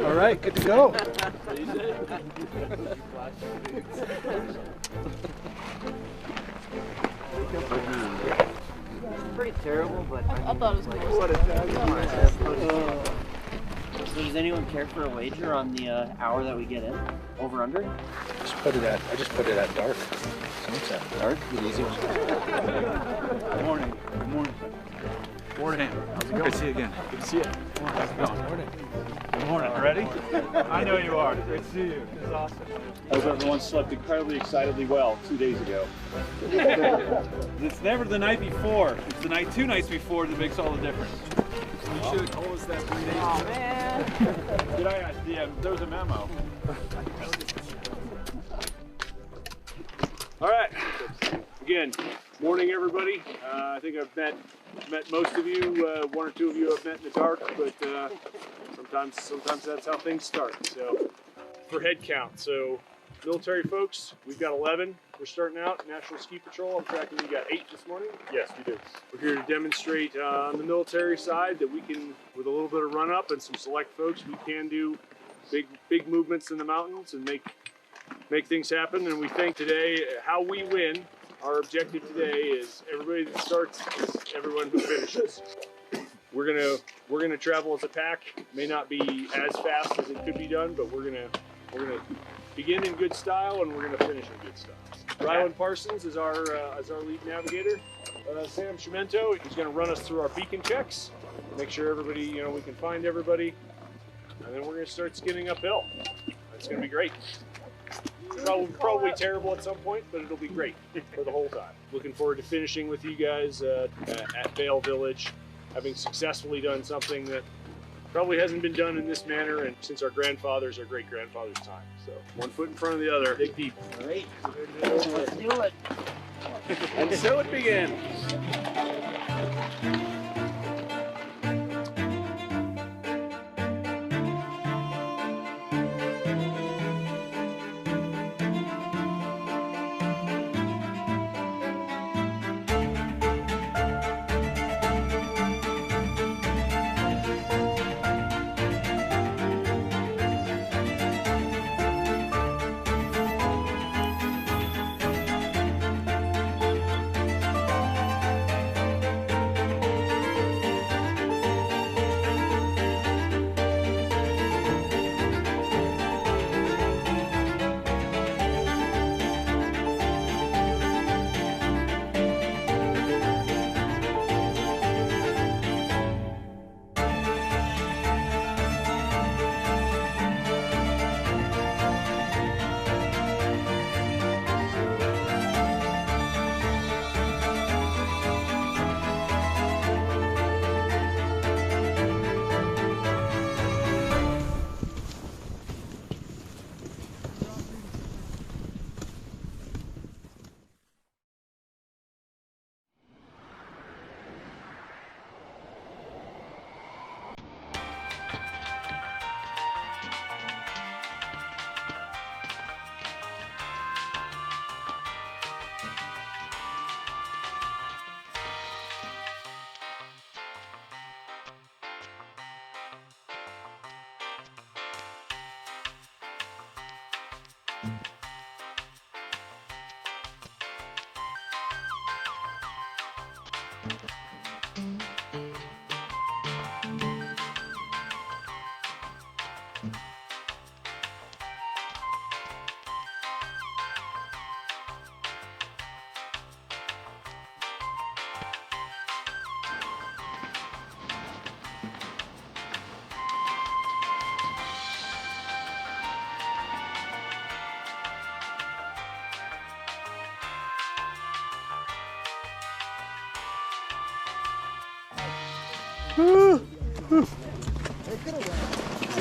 All right, good to go. Pretty terrible, but I thought it was cool. What So does anyone care for a wager on the hour that we get in? Over under? I just put it at dark. So what's that? Dark? Good easy. Good morning. Good morning. Morning. How's it going? Good to see you again. Good to see you. How's it going? Morning. Good morning. Ready? I know you are. Great to see you. This is awesome. I hope everyone slept incredibly excitedly well 2 days ago. It's never the night before. It's the night 2 nights before that makes all the difference. You should have told us that 3 days ago. Oh, man. Did I? Yeah, there was a memo. All right. Again, morning, everybody. I think I've met most of you. 1 or 2 of you I've met in the dark, but sometimes that's how things start. So, for head count, so military folks, we've got 11. We're starting out National Ski Patrol. I'm tracking you got 8 this morning. Yes, we do. We're here to demonstrate on the military side that we can, with a little bit of run up and some select folks, we can do big movements in the mountains and make things happen. And we think today how we win. Our objective today is everybody that starts is everyone who finishes. We're gonna travel as a pack. May not be as fast as it could be done, but we're gonna begin in good style and we're gonna finish in good style. Ryland Parsons is our lead navigator. Sam Chimento is gonna run us through our beacon checks, make sure everybody, we can find everybody, and then we're gonna start skinning uphill. It's gonna be great. Probably terrible at some point, but it'll be great for the whole time. Looking forward to finishing with you guys at Vail Village, having successfully done something that probably hasn't been done in this manner and since our great-grandfather's time. So 1 foot in front of the other, dig deep. Great. Let's do it. And so it begins.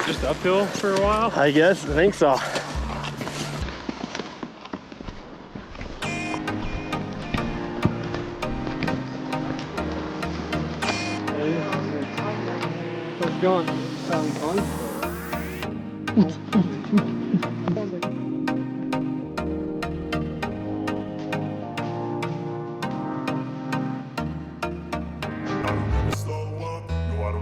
Just uphill for a while? I guess, I think so. How's it going? Sounds fun.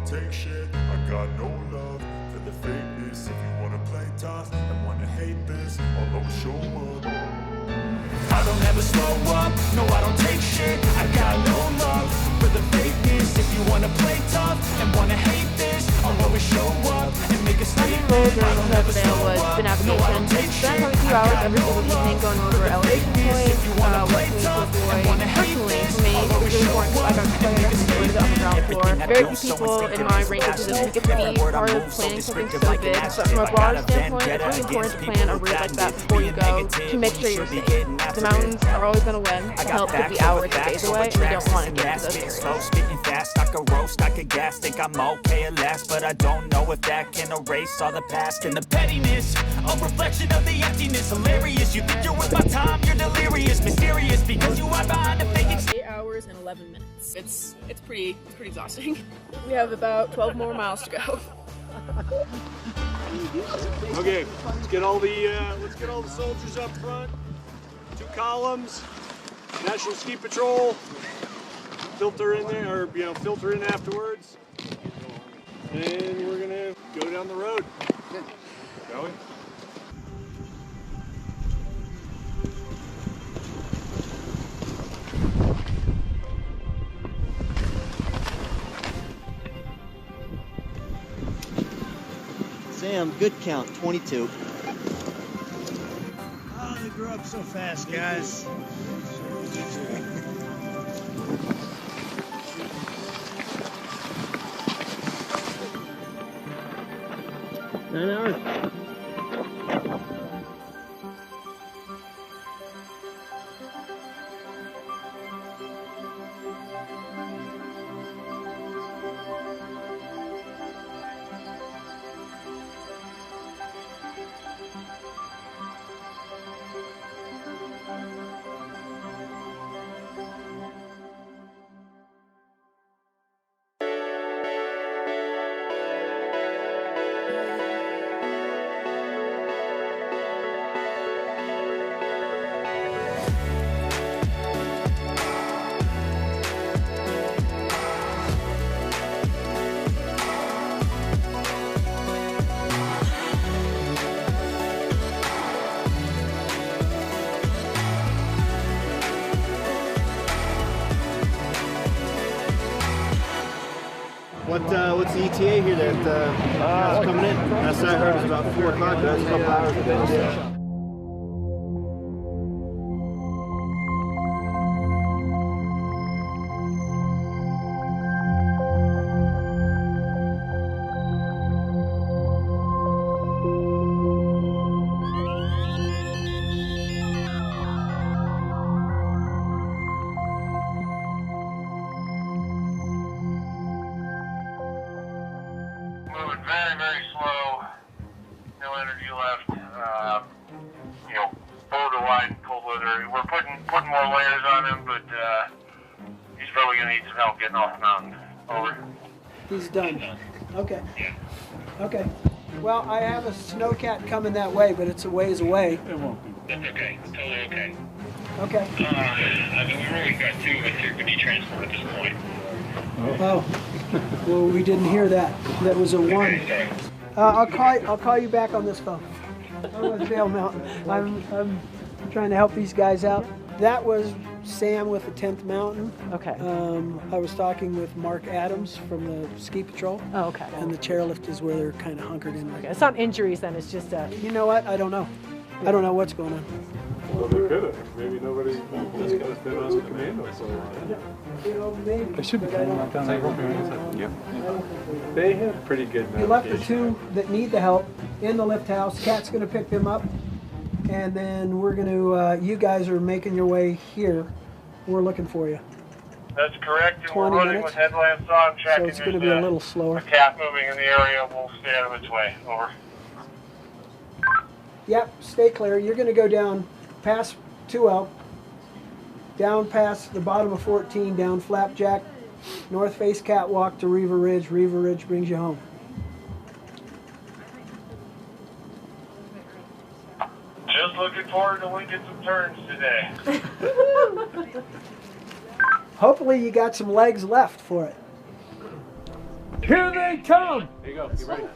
Take shit, I got no love for the fakeness. If you wanna play tough and wanna hate this, I'll always show up. I don't ever slow up, no I don't take shit. I got no love for the fakeness. If you wanna play tough and wanna hate this, I'll always show up and make a statement. During the Vail was the navigation. Spent probably 2 hours every single evening going over elevation points, what to avoid. Personally, for me, it was really important because I got to avoid on the ground floor. Very few people in my range of position get to be part of planning something so big, but from a broader standpoint, it's really important to plan a route like that before you go to make sure you're safe. The mountains are always going to win. The hill could be hours or days away, and we don't want to get to those areas. Spitting fast, I could roast, I could gas, think I'm okay at last, but I don't know if that can erase all the past and the pettiness. A reflection of the emptiness, hilarious. You think you're worth my time, you're delirious, mysterious, because you are behind a fake. 8 hours and 11 minutes. It's pretty exhausting. We have about 12 more miles to go. Okay, let's get all the soldiers up front. 2 columns. National Ski Patrol. Filter in there, or filter in afterwards. And we're gonna go down the road. Shall we? Sam, good count, 22. Oh, they grew up so fast, guys. 9 hours. What's the ETA here that's coming in? Last I heard it was about 4 o'clock. That's a couple hours ago. Moving very, very slow. No energy left. Borderline cold weather. We're putting more layers on him, but he's probably gonna need some help getting off the mountain. Over. He's done. Okay. Okay. Well, I have a snowcat coming that way, but it's a ways away. It won't be. That's okay. It's totally okay. Okay. We've already got 2 of us here could be transported at this point. Oh. Well, we didn't hear that. That was a 1. Okay, I'll call you back on this phone. I'm with Vail Mountain. I'm trying to help these guys out. That was Sam with the 10th Mountain. Okay. I was talking with Mark Adams from the Ski Patrol. Oh, okay. And the chairlift is where they're kind of hunkered in. Okay. It's not injuries then, it's just You know what? I don't know. I don't know what's going on. Well, they could have. Maybe nobody just got to fit on the commando so long. You know, maybe. They should be coming like down that rope. Yeah. They have pretty good You left the navigation. two that need the help in the lift house. Kat's going to pick them up. And then we're going to, you guys are making your way here. We're looking for you. That's correct. And 20 we're running minutes. with headlamps on, So checking it's going to be a little slower. a cat moving in the area. We'll stay out of its way. Over. Yep, stay clear. You're going to go down past 2L, down past the bottom of 14, down Flapjack, North Face Catwalk to Reaver Ridge. Reaver Ridge brings you home. Just looking forward to winking some turns today. Hopefully you got some legs left for it. Here they come! There you go. You ready?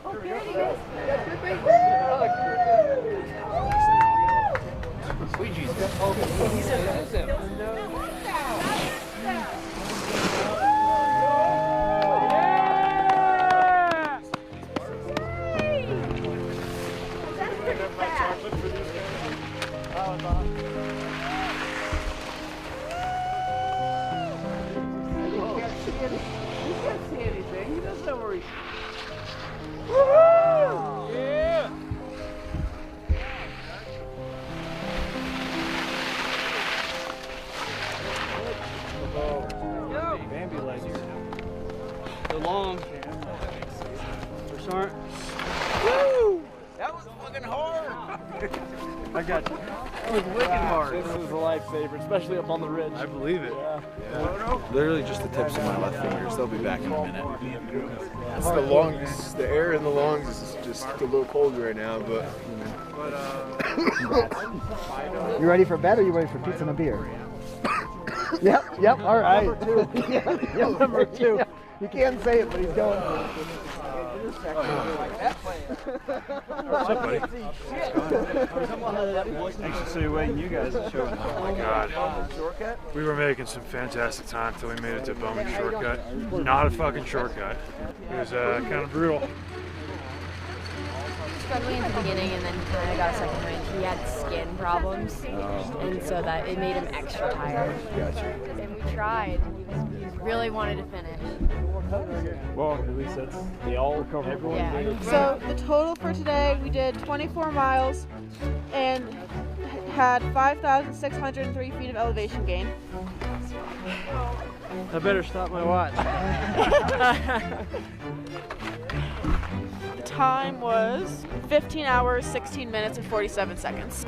Squeegees. He can't see anything. He doesn't know where he's. Woohoo! Yeah! Bambi legs. The long. For Sergeant. Woo! That was fucking hard. I got you. That was wicked hard. This is a lifesaver, especially up on the ridge. I believe it. Yeah. Literally just the tips of my left fingers. They'll be back in a minute. It's the lungs. The air in the lungs is just a little cold right now, but. You ready for bed or you ready for pizza and a beer? Yep, all right. Number two. Yep, number two. You can't say it, but he's going. Thanks to see waiting you guys are showing. Oh my God. We were making some fantastic time until we made it to Bowman Shortcut. Not a fucking shortcut. It was kind of brutal. Struggling at the beginning and then kind of got a second wind. He had skin problems, and so that it made him extra tired. Gotcha. And we tried. He really wanted to finish. Well, at least that's they all recovered. Yeah. So the total for today, we did 24 miles and had 5,603 feet of elevation gain. I better stop my watch. Time was 15 hours, 16 minutes, and 47 seconds.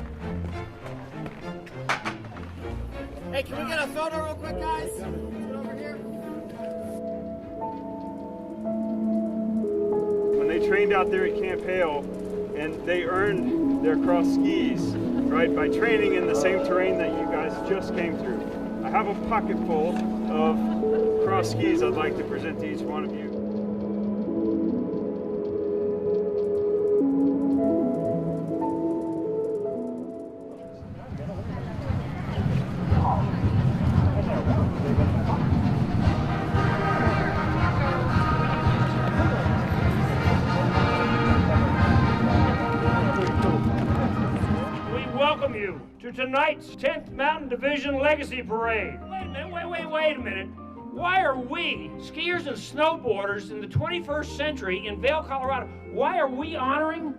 Hey, can we get a photo real quick, guys? Over here. When they trained out there at Camp Hale, and they earned their cross skis, right, by training in the same terrain that you guys just came through. I have a pocket full of cross skis I'd like to present to each one of you. To tonight's 10th Mountain Division Legacy Parade. Wait a minute, wait a minute. Why are we, skiers and snowboarders in the 21st century in Vail, Colorado, why are we honoring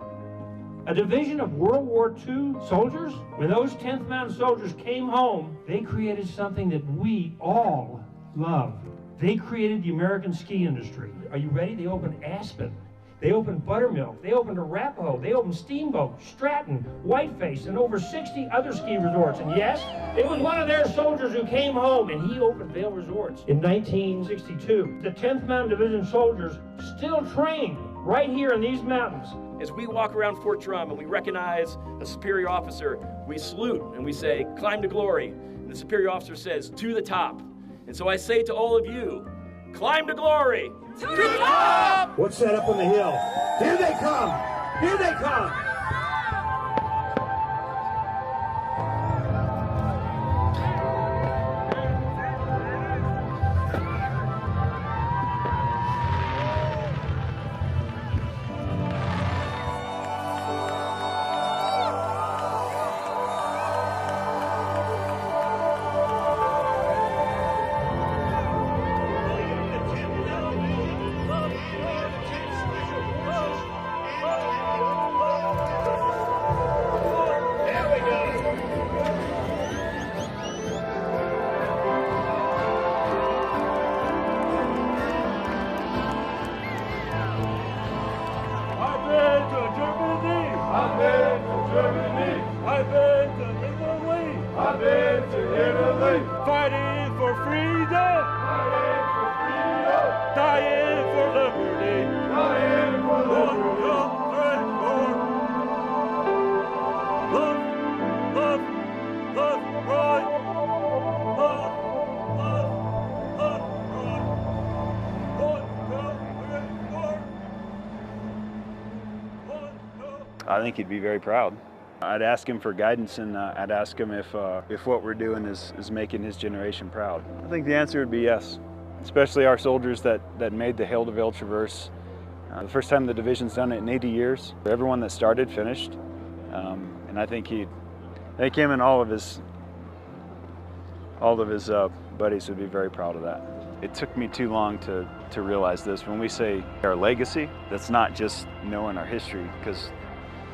a division of World War II soldiers? When those 10th Mountain soldiers came home, they created something that we all love. They created the American ski industry. Are you ready? They opened Aspen. They opened Buttermilk, they opened Arapahoe, they opened Steamboat, Stratton, Whiteface, and over 60 other ski resorts. And yes, it was one of their soldiers who came home and he opened Vail Resorts in 1962. The 10th Mountain Division soldiers still train right here in these mountains. As we walk around Fort Drum and we recognize a superior officer, we salute and we say, climb to glory. And the superior officer says, to the top. And so I say to all of you, climb to glory. To the top! What's that up on the hill? Here they come! Here they come! Germany. I've been to Italy. I've been to Italy. Fighting for freedom. Fighting for freedom. Dying for liberty. Dying for liberty. 1, 2, 3, 4. Love, love, love, right. Love, love, love, right. 1, 2, 3, 4. I think he'd be very proud. I'd ask him for guidance, and I'd ask him if what we're doing is making his generation proud. I think the answer would be yes, especially our soldiers that made the Hale to Vail Traverse. The first time the division's done it in 80 years. Everyone that started finished, and I think him and all of his buddies would be very proud of that. It took me too long to realize this. When we say our legacy, that's not just knowing our history, because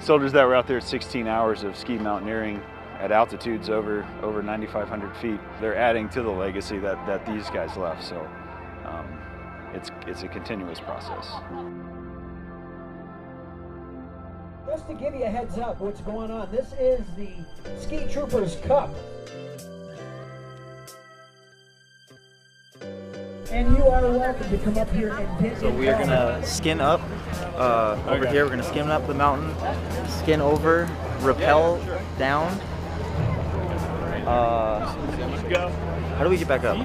soldiers that were out there 16 hours of ski mountaineering at altitudes over 9,500 feet, they're adding to the legacy that these guys left. So it's a continuous process. Just to give you a heads up what's going on, this is the Ski Troopers Cup. And you are welcome to come up here and get So we are going to skin up over here. We're going to skin up the mountain, skin over, rappel down. How do we get back up?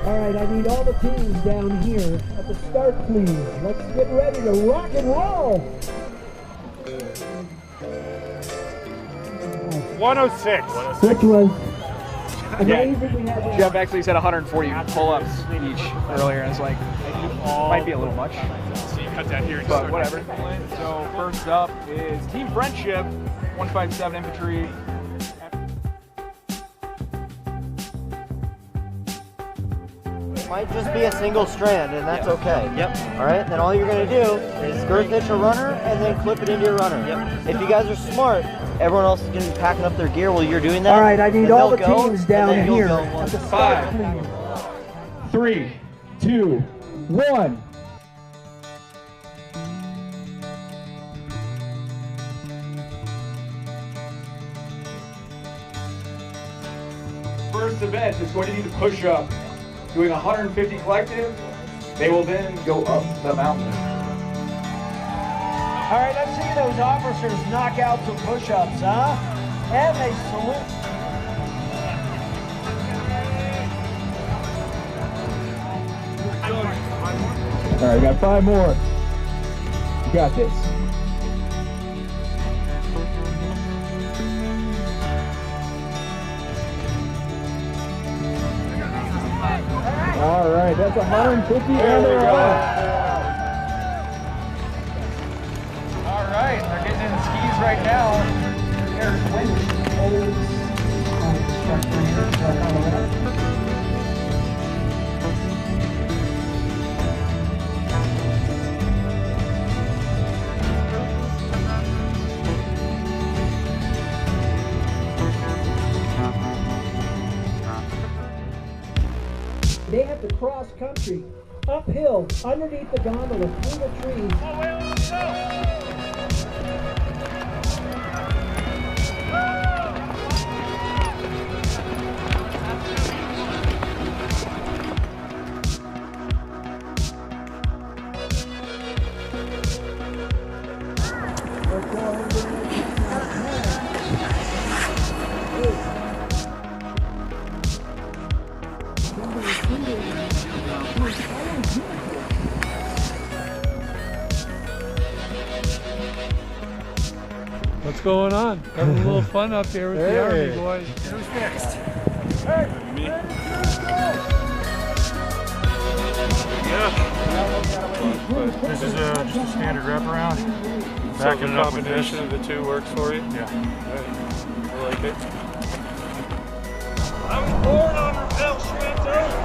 All right, I need all the teams down here at the start, please. Let's get ready to rock and roll. 106. Which was Yeah, Jeff actually said 140 pull-ups each earlier, and it's like, might be a little much. So you cut that here, but whatever. So first up is Team Friendship, 157 Infantry. Might just be a single strand, and that's okay. Yep. All right, then all you're going to do is girth hitch a runner and then clip it into your runner. Yep. If you guys are smart, everyone else is going to be packing up their gear while you're doing that. All right, I need all the teams down here at the start, 5, 3, 2, 1. First event is going to be the push-up. Doing 150 collective, they will then go up the mountain. All right, let's see those officers knock out some push-ups, huh? And they salute. All right, we got 5 more. You got this. All right, that's 150 and they're off. All right, they're getting in the skis right now. There's wind. They have to cross country, uphill, underneath the gondola, through the trees. What's going on? Having a little fun up here with the Army boys. Who's next? Me. But this is just a standard wraparound. So the combination of the two works for you? Yeah. I like it. I was born on Rappel, Sorrento.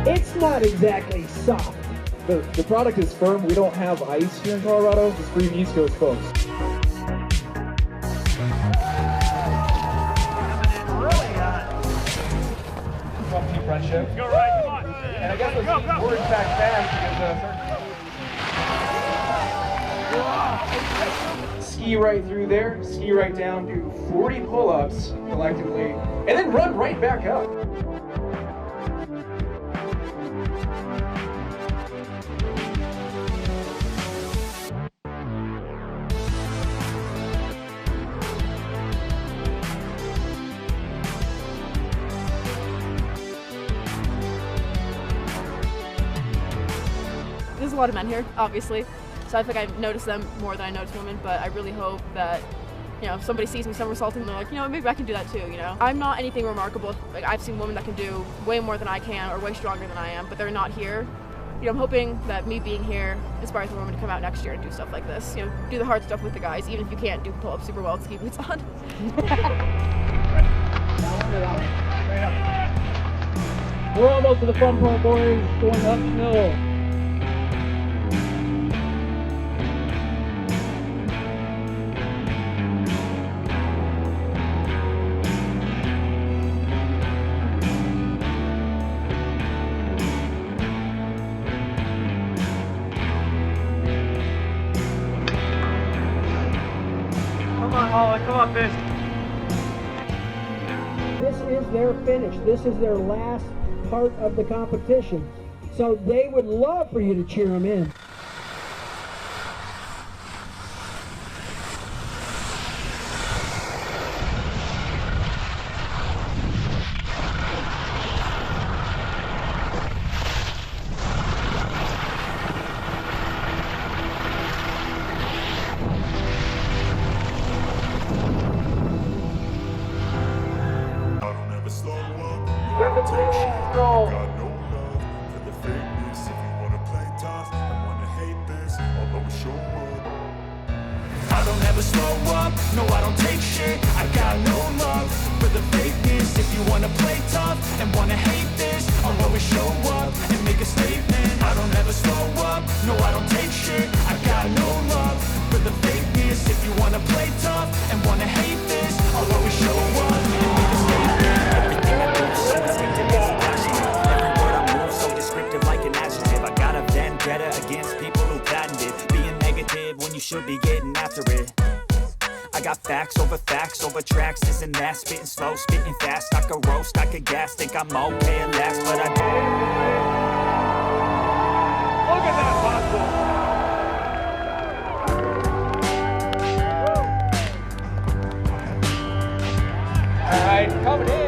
It's not not exactly soft. The product is firm. We don't have ice here in Colorado. It's for you East Coast folks. Friendship. Go right, come on. And I guess we're in fact fast because ski right through there, ski right down, do 40 pull-ups collectively, and then run right back up. There's a lot of men here, obviously, so I think I notice them more than I notice women, but I really hope that, you know, if somebody sees me somersaulting, they're like, you know, maybe I can do that too, you know? I'm not anything remarkable. Like, I've seen women that can do way more than I can or way stronger than I am, but they're not here. You know, I'm hoping that me being here inspires more women to come out next year and do stuff like this. You know, do the hard stuff with the guys, even if you can't do pull-ups super well with ski boots on. We're almost to the fun part, boys. Going uphill. Come on, fish. This is their finish. This is their last part of the competition. So they would love for you to cheer them in. I don't ever slow up, no I don't take shit. I got no love for the fakeness. If you wanna play tough and wanna hate this, I'll always show up and make a statement. I don't ever slow up, no I don't take shit. I got no love for the fakeness. If you wanna play tough and wanna hate this, I'll always show up and make a statement. Everything I do is so instinctive, it's passionate. Every word I move so descriptive like an adjective. I got a vendetta against people who patented being negative when you should be getting after it. I got facts over tracks, this and that. Spitting slow, spitting fast. I could roast, I could gas. Think I'm okay and last, but I Look at that hustle. All right, coming in.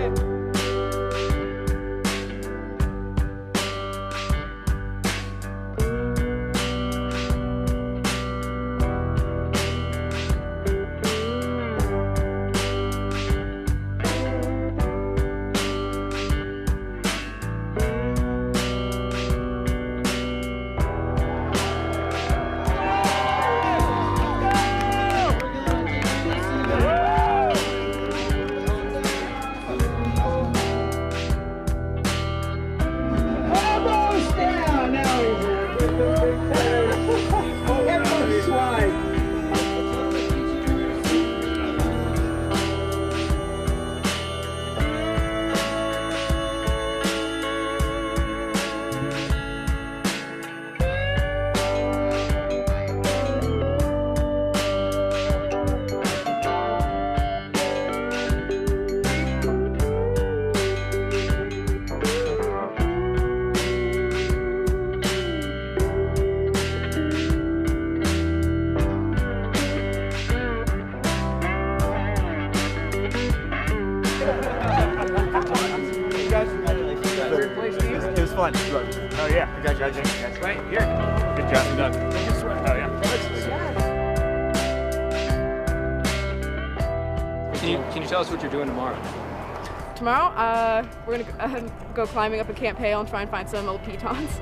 It was fun. Oh yeah. Congratulations. That's right. Here. Good job, Doug. Oh yeah. Can you tell us what you're doing tomorrow? Tomorrow, we're gonna go climbing up at Camp Hale and try and find some old pitons.